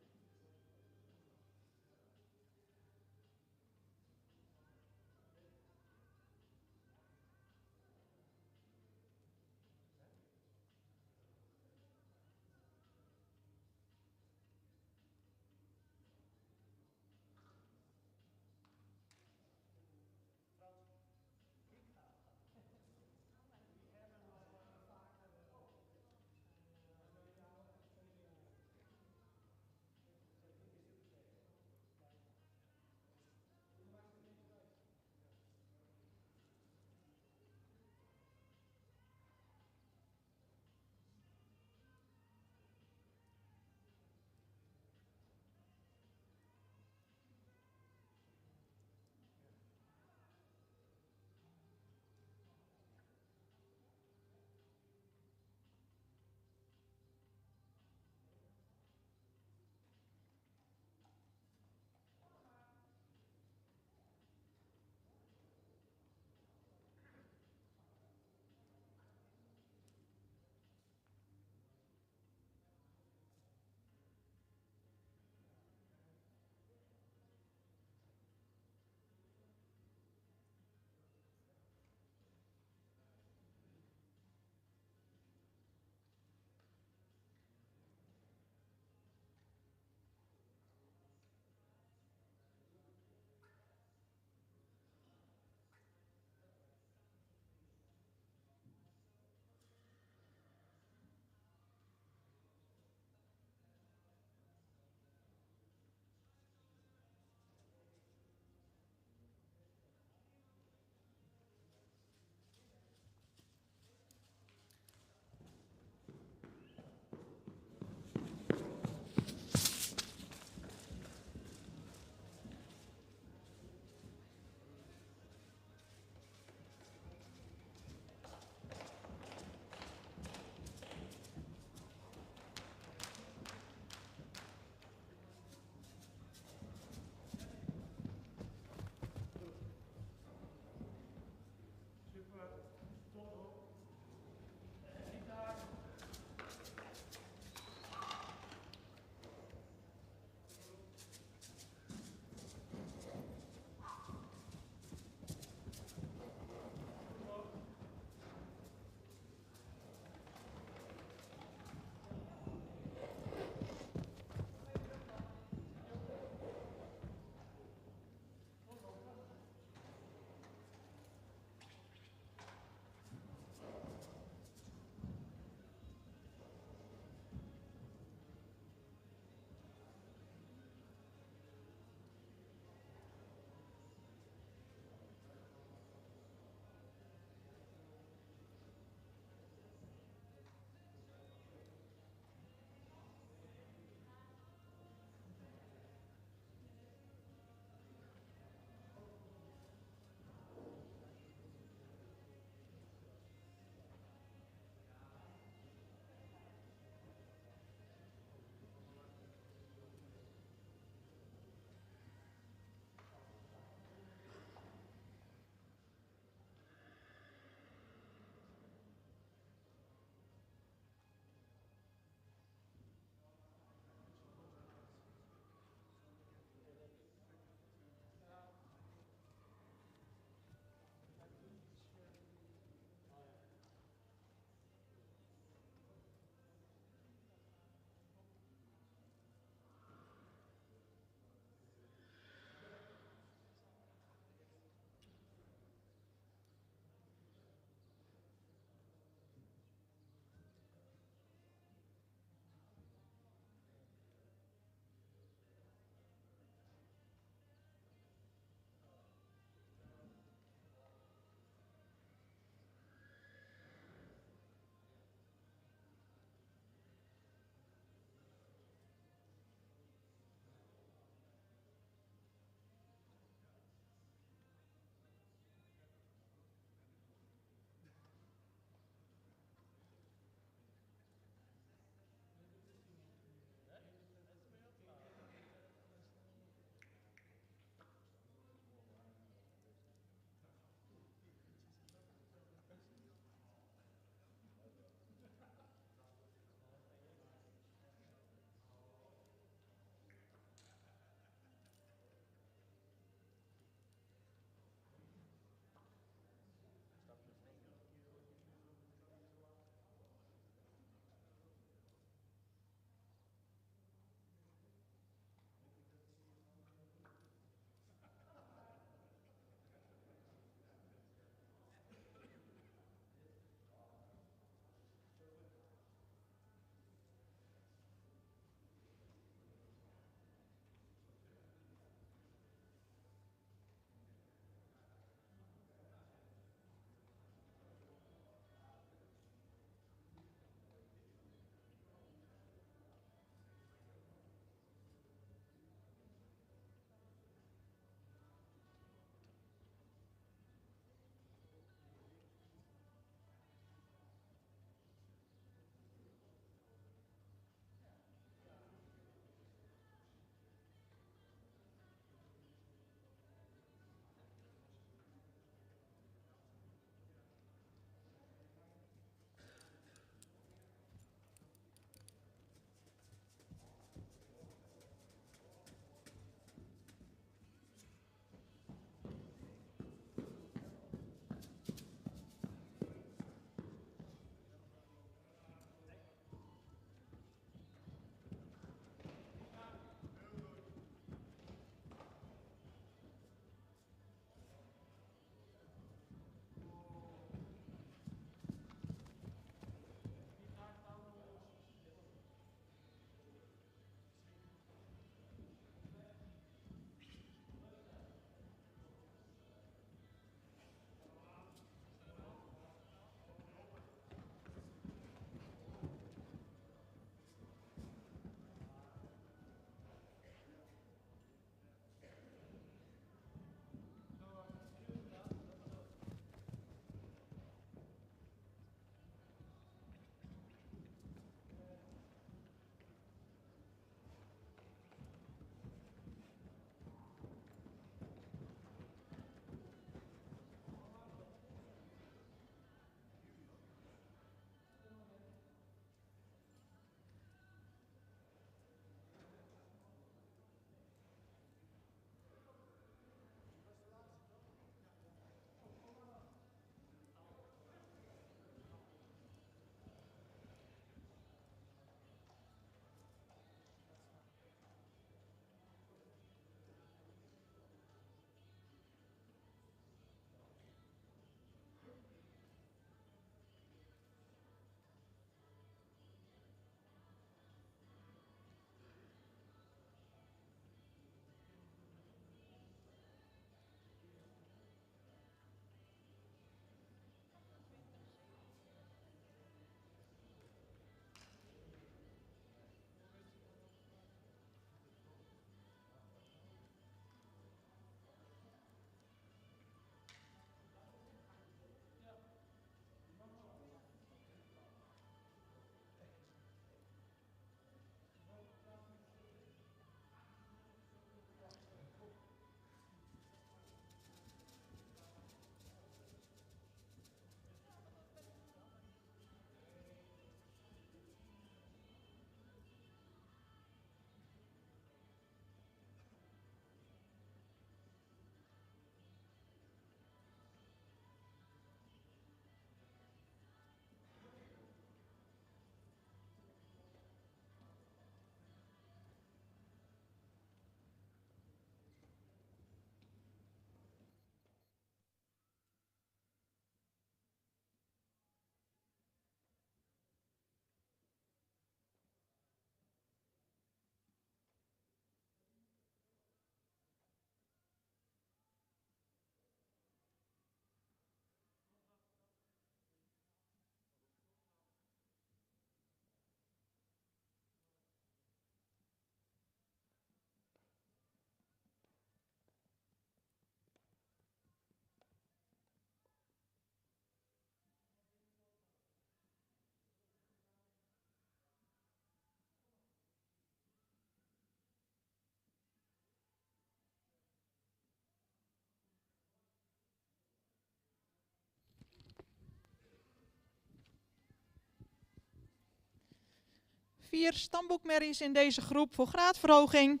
4 stamboekmerries in deze groep voor graadverhoging.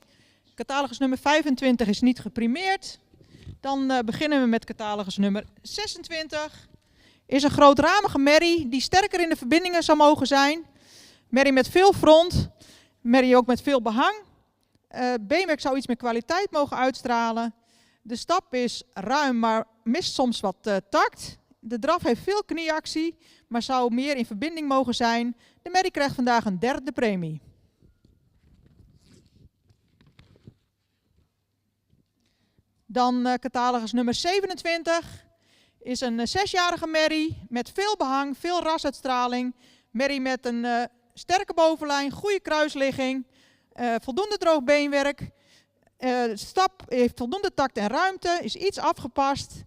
Catalogus nummer 25 is niet geprimeerd. Dan beginnen we met catalogus nummer 26. Is een grootramige merrie die sterker in de verbindingen zou mogen zijn. Merrie met veel front. Merrie ook met veel behang. Beenwerk zou iets meer kwaliteit mogen uitstralen. De stap is ruim, maar mist soms wat tact. De draf heeft veel knieactie, maar zou meer in verbinding mogen zijn. De merrie krijgt vandaag een derde premie. Dan catalogus nummer 27 is een 6-jarige merrie met veel behang, veel rasuitstraling. Merrie met een sterke bovenlijn, goede kruisligging, voldoende droog beenwerk. De stap heeft voldoende tact en ruimte, is iets afgepast.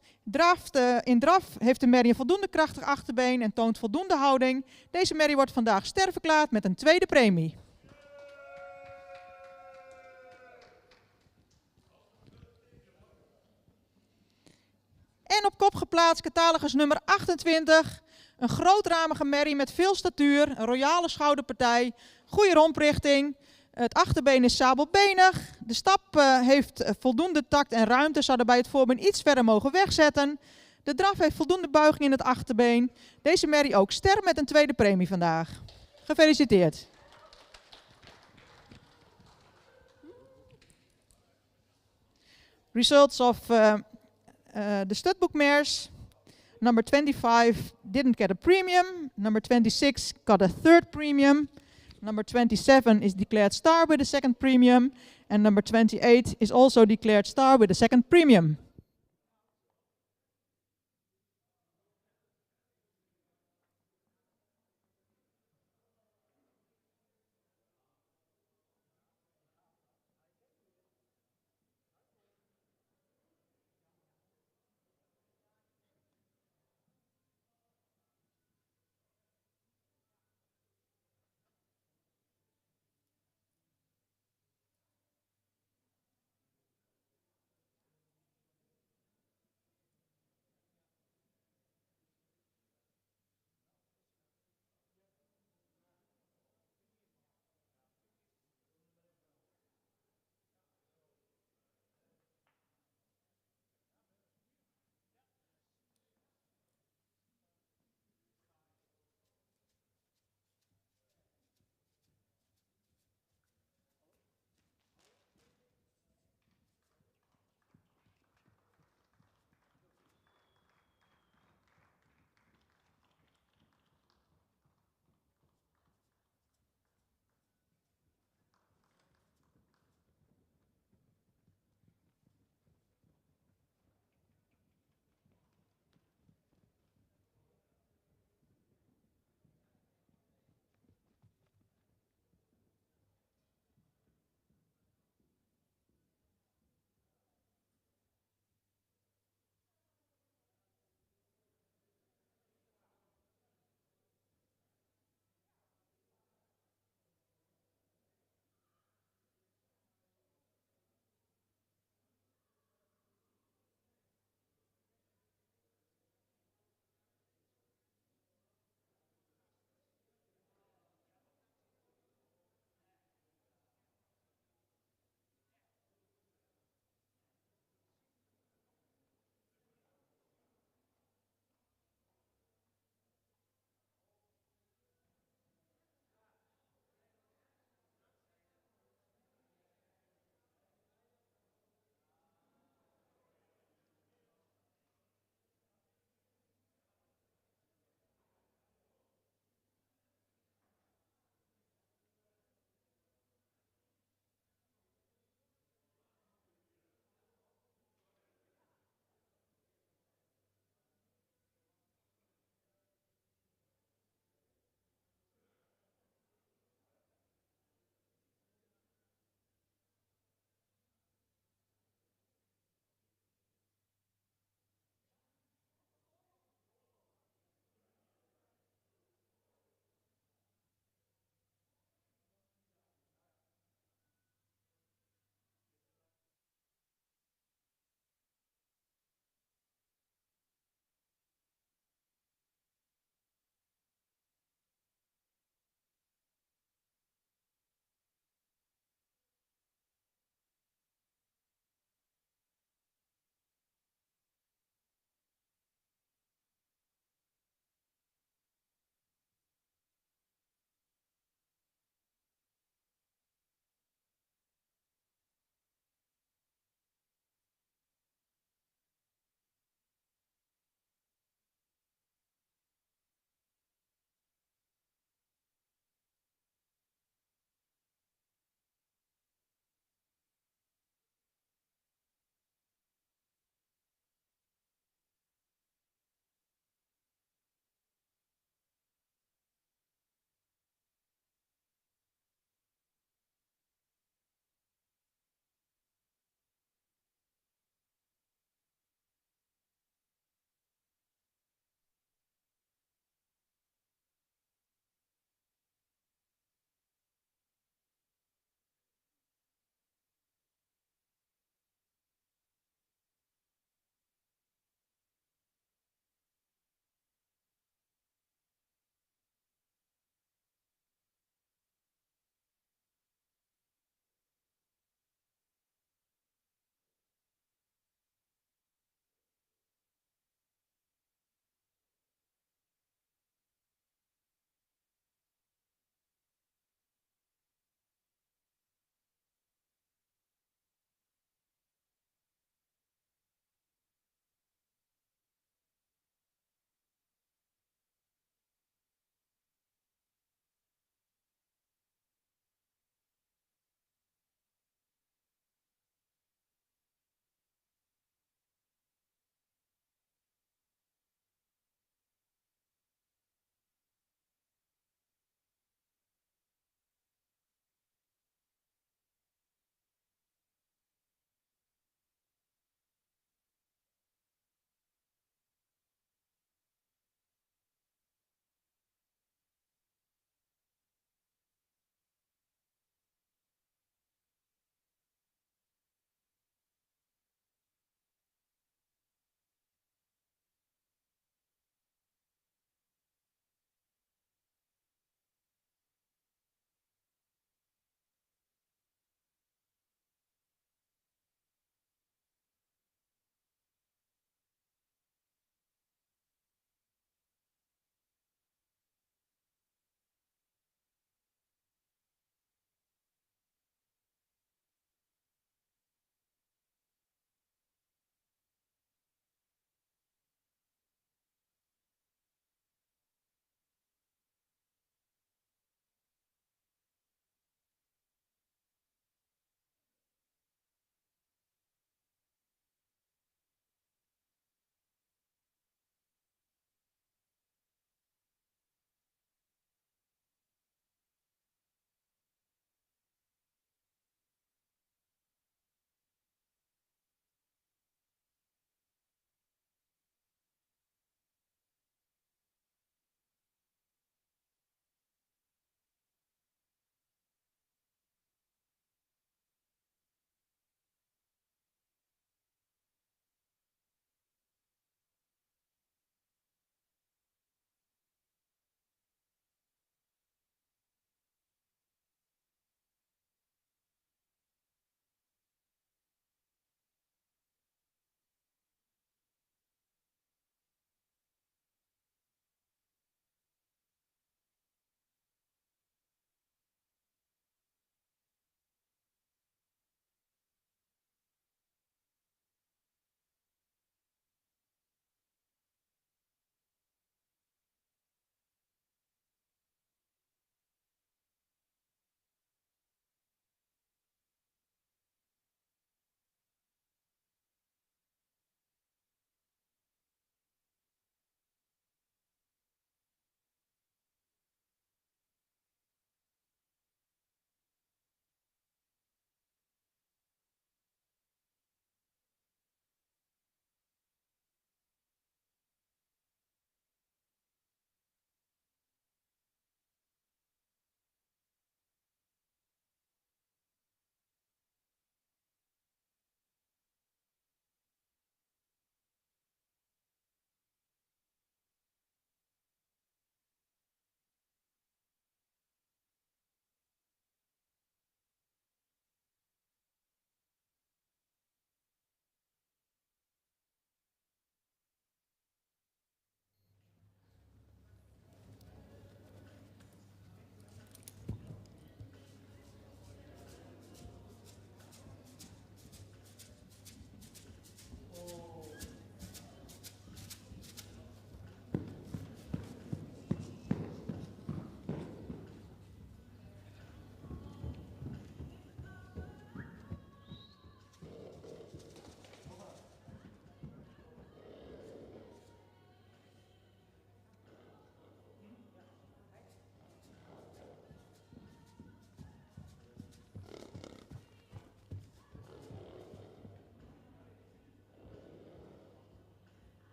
In draf heeft de merrie een voldoende krachtig achterbeen en toont voldoende houding. Deze merrie wordt vandaag sterverklaard met een tweede premie. En op kop geplaatst catalogus nummer 28. Een grootramige merrie met veel statuur, een royale schouderpartij, goede romprichting. Het achterbeen is sabelbenig. De stap heeft voldoende tact en ruimte, zou daarbij het voorbeen iets verder mogen wegzetten. De draf heeft voldoende buiging in het achterbeen. Deze merrie ook ster met een tweede premie vandaag. Gefeliciteerd. Results of the studbook mares. Number 25 didn't get a premium. Number 26 got a third premium. Number 27 is declared star with a second premium. And number 28 is also declared star with a second premium.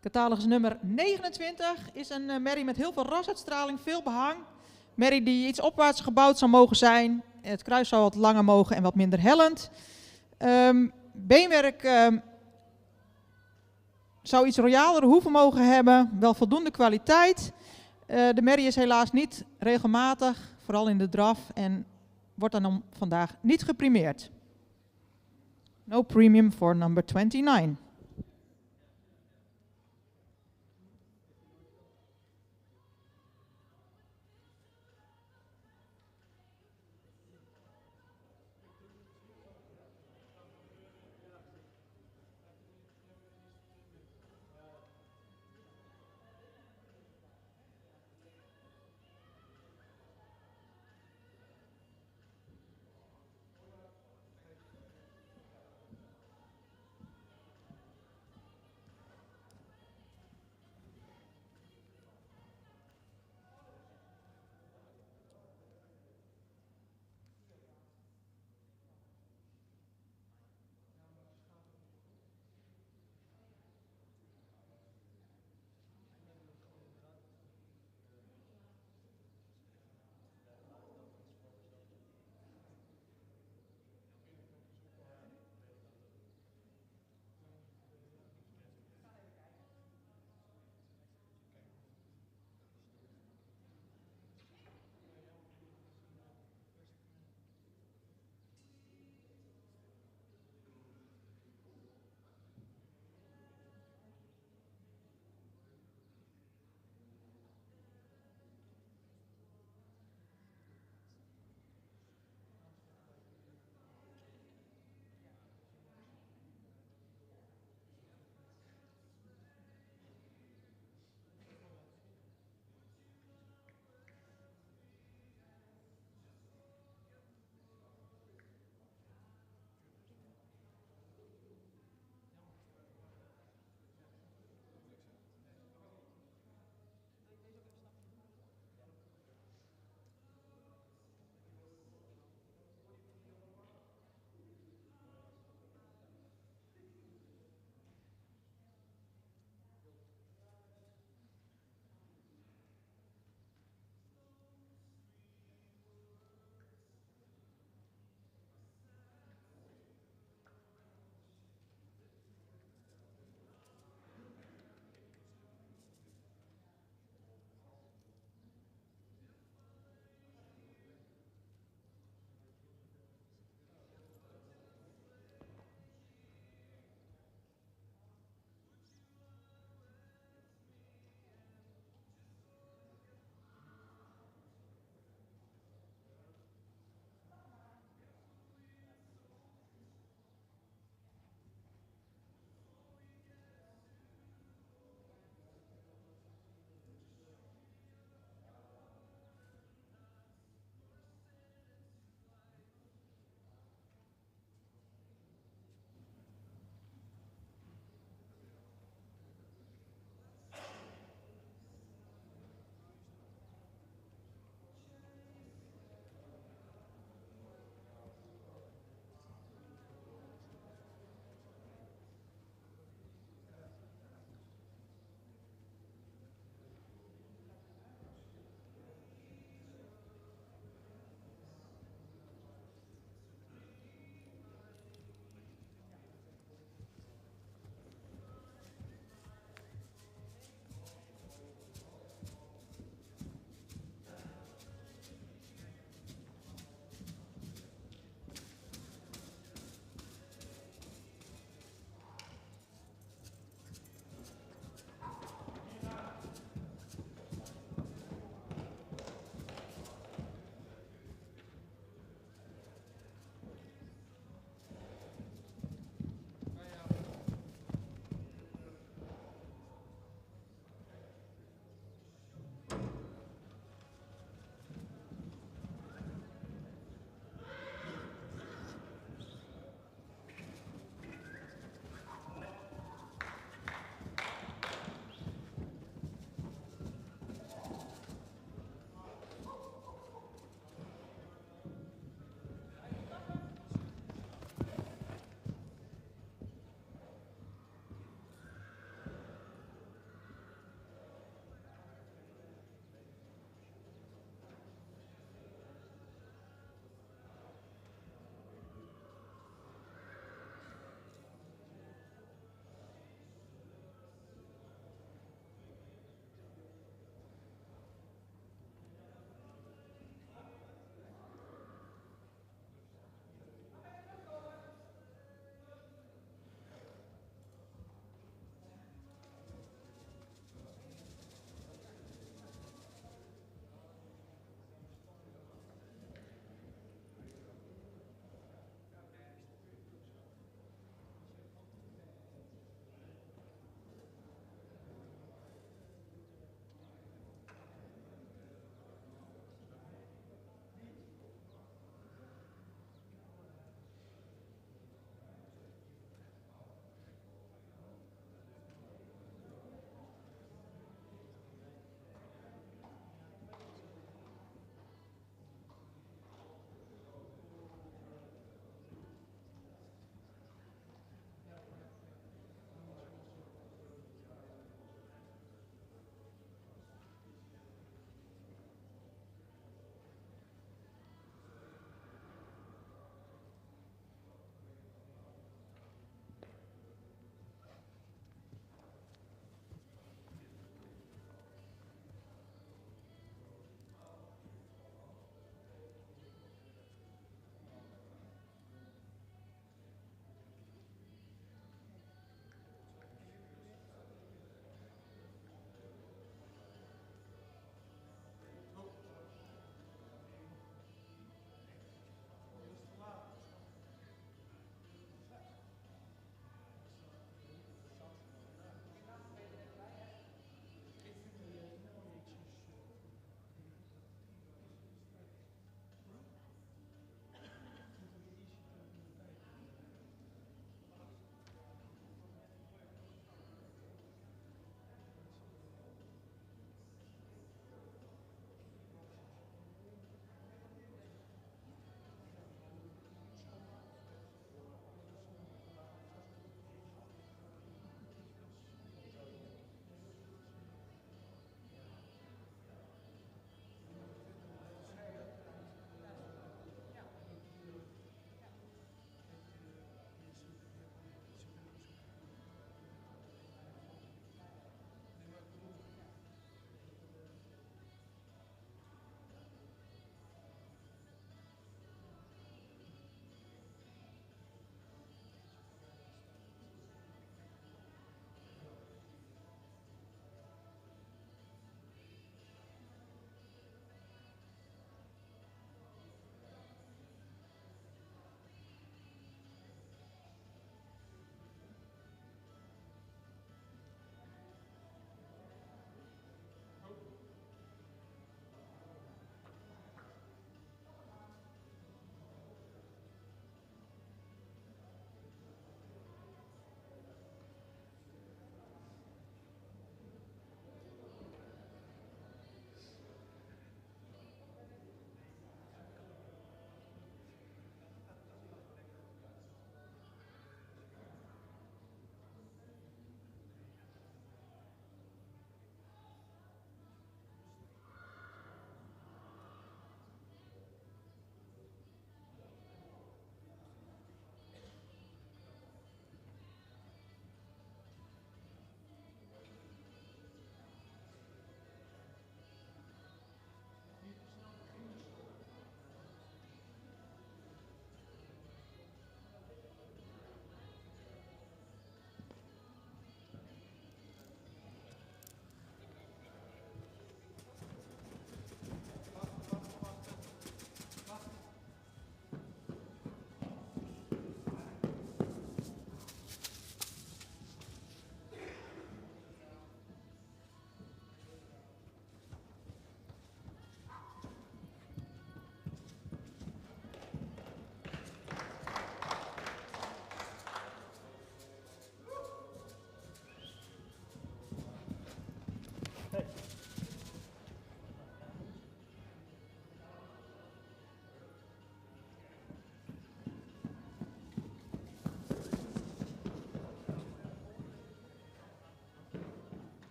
Catalogus nummer 29 is een merrie met heel veel rasuitstraling, veel behang. Merrie die iets opwaarts gebouwd zou mogen zijn. Het kruis zou wat langer mogen en wat minder hellend. Beenwerk zou iets royaler hoeven mogen hebben, wel voldoende kwaliteit. De merrie is helaas niet regelmatig, vooral in de draf, en wordt dan vandaag niet geprimeerd. No premium for number 29.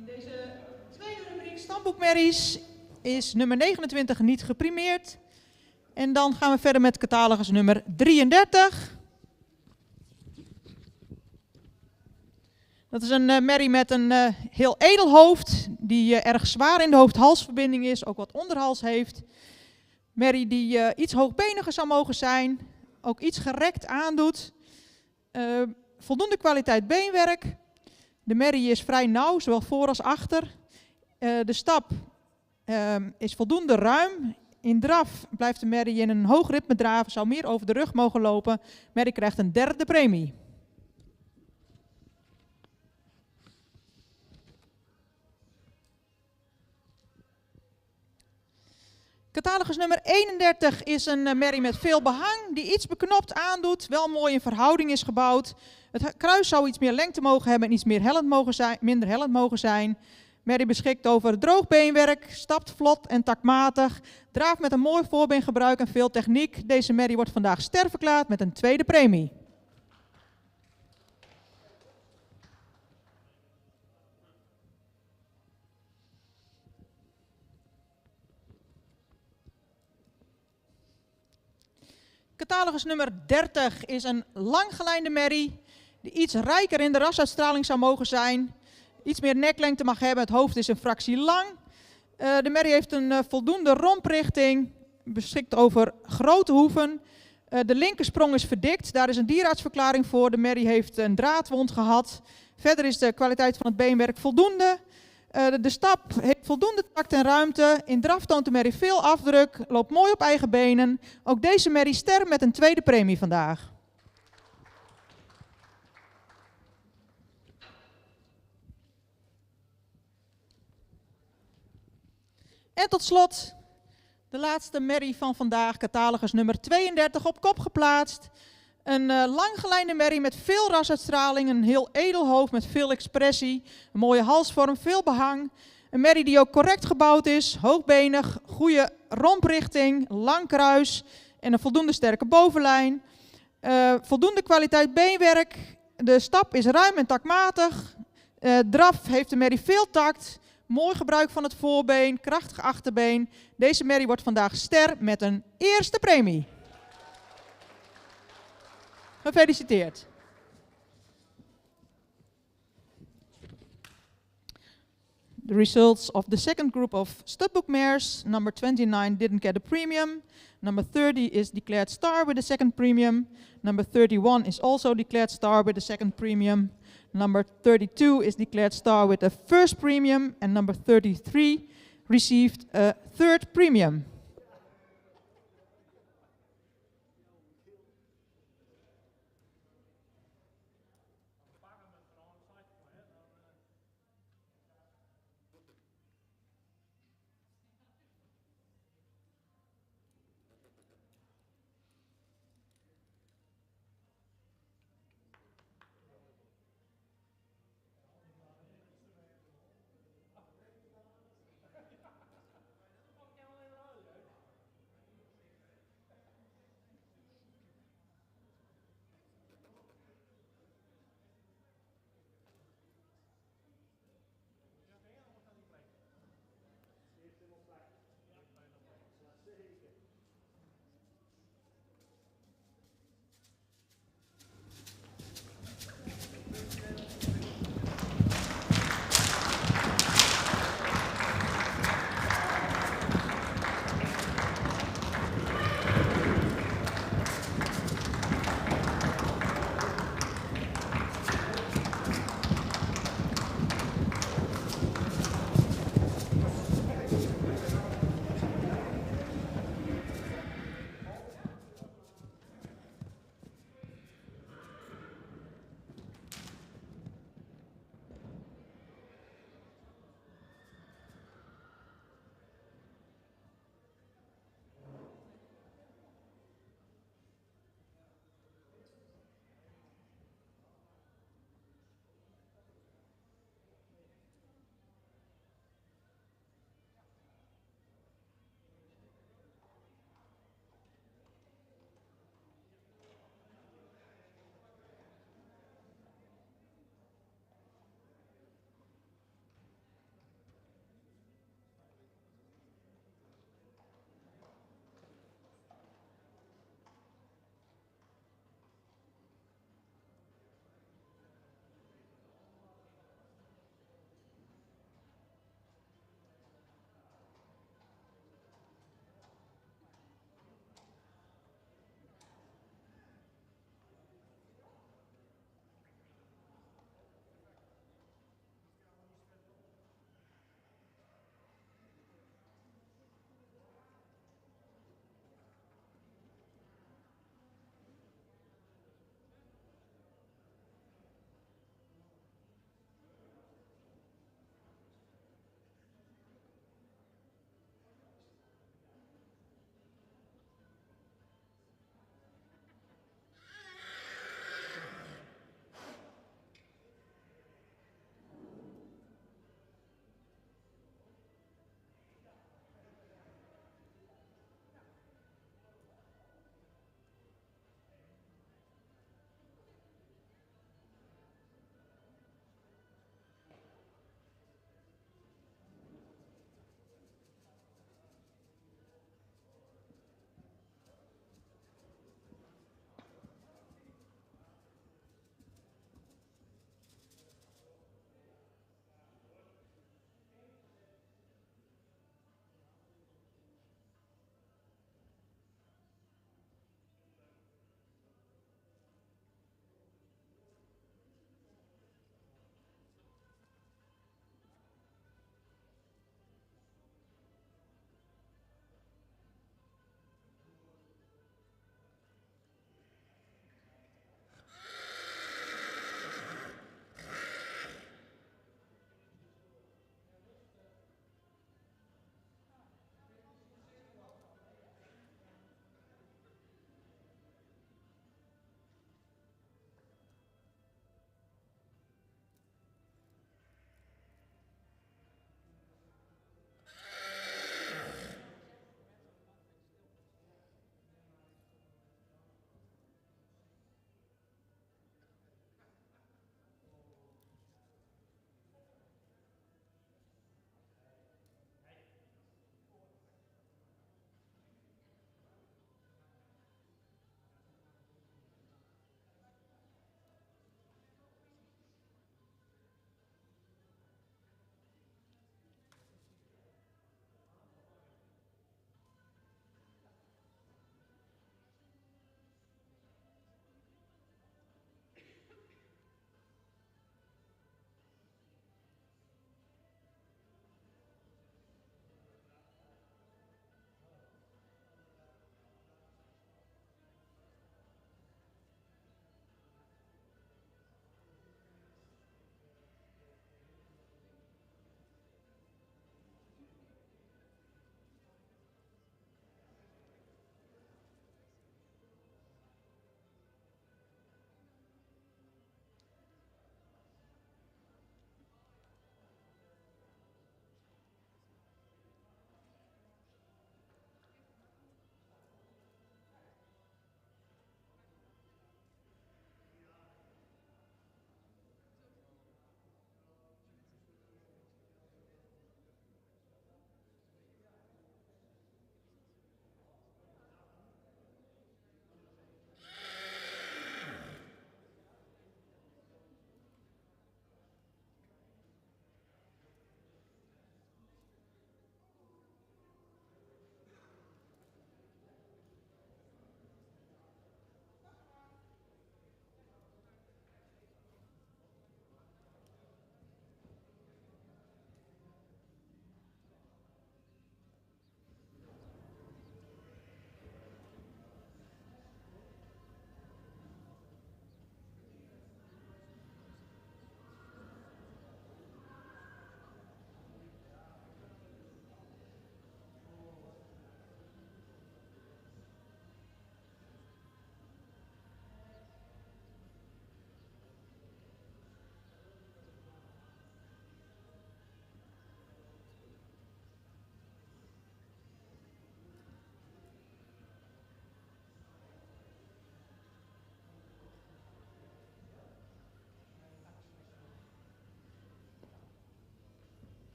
In deze tweede rubriek stamboekmerries is nummer 29 niet geprimeerd. En dan gaan we verder met catalogus nummer 33. Dat is een merrie met een heel edel hoofd, die erg zwaar in de hoofd-halsverbinding is, ook wat onderhals heeft. Merrie die iets hoogbeniger zou mogen zijn, ook iets gerekt aandoet. Voldoende kwaliteit beenwerk. De merrie is vrij nauw, zowel voor als achter. De stap is voldoende ruim. In draf blijft de merrie in een hoog ritme draven, zou meer over de rug mogen lopen. Merrie krijgt een derde premie. Catalogus nummer 31 is een merrie met veel behang, die iets beknopt aandoet, wel mooi in verhouding is gebouwd. Het kruis zou iets meer lengte mogen hebben en iets meer hellend mogen zijn, minder hellend mogen zijn. Merrie beschikt over droog beenwerk, stapt vlot en takmatig, draaft met een mooi voorbeengebruik en veel techniek. Deze merrie wordt vandaag ster verklaard met een tweede premie. Catalogus nummer 30 is een langgelijnde merrie die iets rijker in de rasuitstraling zou mogen zijn. Iets meer neklengte mag hebben, het hoofd is een fractie lang. De merrie heeft een voldoende romprichting, beschikt over grote hoeven. De linkersprong is verdikt, daar is een dierartsverklaring voor. De merrie heeft een draadwond gehad. Verder is de kwaliteit van het beenwerk voldoende. De stap heeft voldoende takt en ruimte. In draf toont de merrie veel afdruk, loopt mooi op eigen benen. Ook deze merrie ster met een tweede premie vandaag. En tot slot de laatste merrie van vandaag, catalogus nummer 32, op kop geplaatst. Een langgelijnde merrie met veel rasuitstraling, een heel edel hoofd met veel expressie, een mooie halsvorm, veel behang. Een merrie die ook correct gebouwd is, hoogbenig, goede romprichting, lang kruis en een voldoende sterke bovenlijn. Voldoende kwaliteit beenwerk, de stap is ruim en taktmatig. Draf heeft de merrie veel takt. Mooi gebruik van het voorbeen, krachtig achterbeen. Deze merrie wordt vandaag ster met een eerste premie. Gefeliciteerd. The results of the second group of studbook mares. Number 29 didn't get a premium. Number 30 is declared star with the second premium. Number 31 is also declared star with the second premium. Number 32 is declared star with the first premium. And number 33 received a third premium.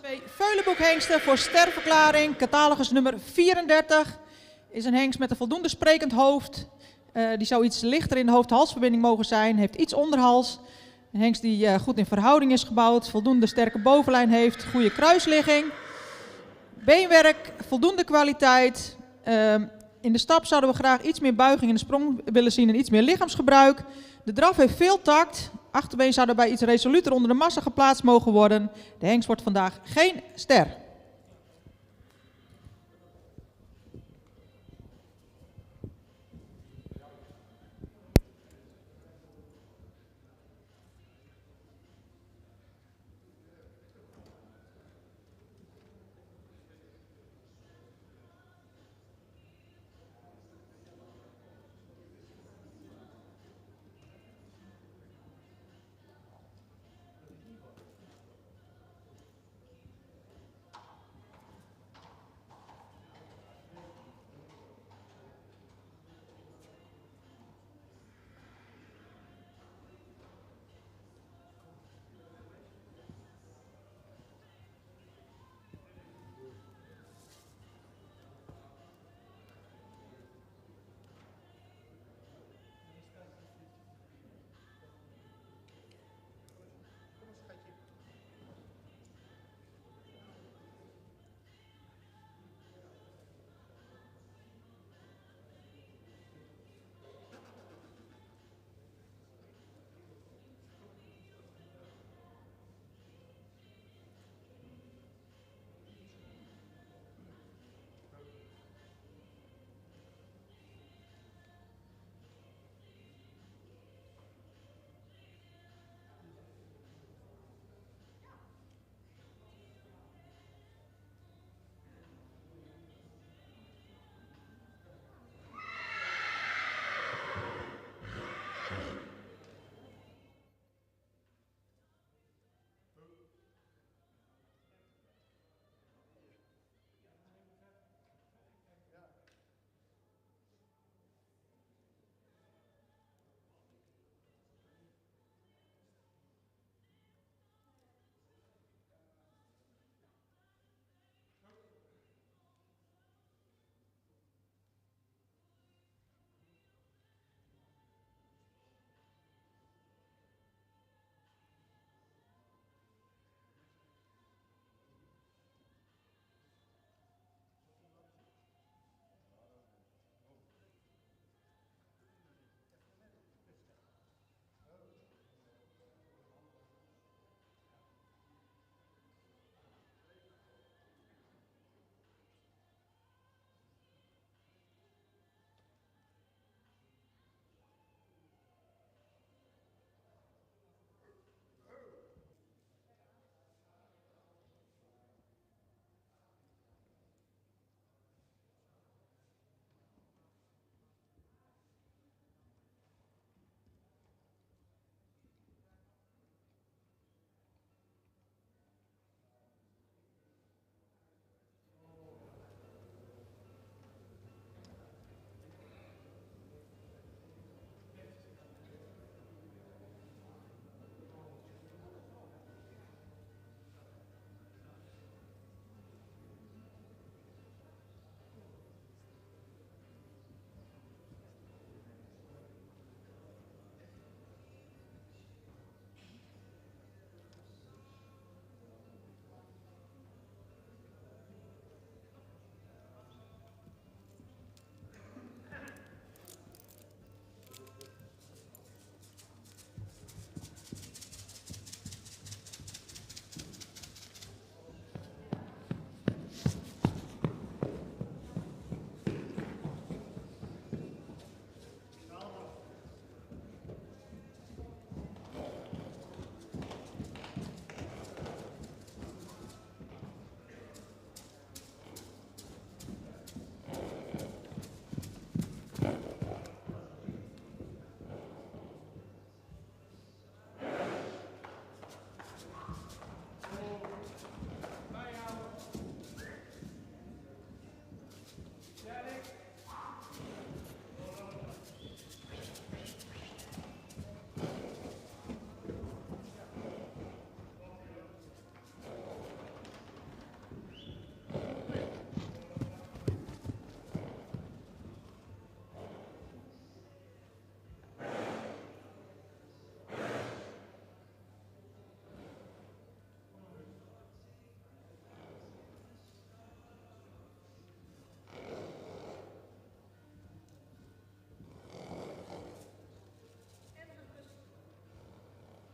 2 Veulenboekhengsten voor sterverklaring. Catalogus nummer 34 is een hengst met een voldoende sprekend hoofd. Die zou iets lichter in de hoofd-halsverbinding mogen zijn. Heeft iets onderhals. Een hengst die goed in verhouding is gebouwd. Voldoende sterke bovenlijn heeft. Goede kruisligging. Beenwerk, voldoende kwaliteit. In de stap zouden we graag iets meer buiging in de sprong willen zien en iets meer lichaamsgebruik. De draf heeft veel tact. Achterbeen zou daarbij iets resoluter onder de massa geplaatst mogen worden. De hengst wordt vandaag geen ster.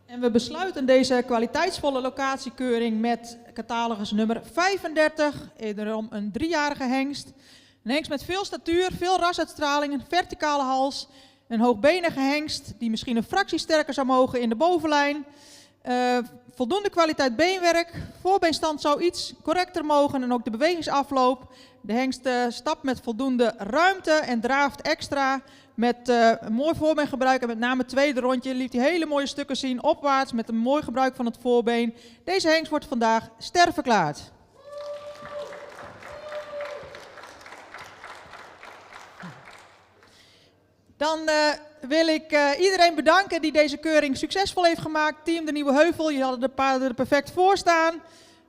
En we besluiten deze kwaliteitsvolle locatiekeuring met catalogus nummer 35. Wederom een 3-jarige hengst. Een hengst met veel statuur, veel rasuitstraling, een verticale hals. Een hoogbenige hengst die misschien een fractie sterker zou mogen in de bovenlijn. Voldoende kwaliteit beenwerk. Voorbeenstand zou iets correcter mogen en ook de bewegingsafloop. De hengst stapt met voldoende ruimte en draaft extra. Met een mooi voorbeengebruik en met name het tweede rondje liet hij hele mooie stukken zien opwaarts met een mooi gebruik van het voorbeen. Deze hengst wordt vandaag ster verklaard. Dan wil ik iedereen bedanken die deze keuring succesvol heeft gemaakt. Team De Nieuwe Heuvel, jullie hadden de paarden er perfect voor staan.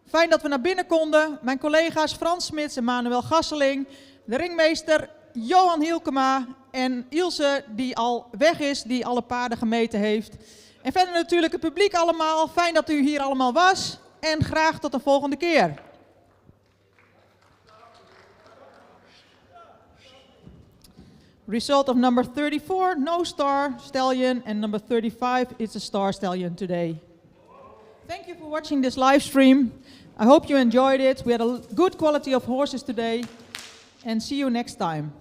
Fijn dat we naar binnen konden. Mijn collega's Frans Smits en Manuel Gasseling. De ringmeester Johan Hielkema en Ilse die al weg is, die alle paarden gemeten heeft. En verder natuurlijk het publiek allemaal. Fijn dat u hier allemaal was. En graag tot de volgende keer. Result of number 34, no star stallion, and number 35 is a star stallion today. Thank you for watching this live stream. I hope you enjoyed it. We had a good quality of horses today, and see you next time.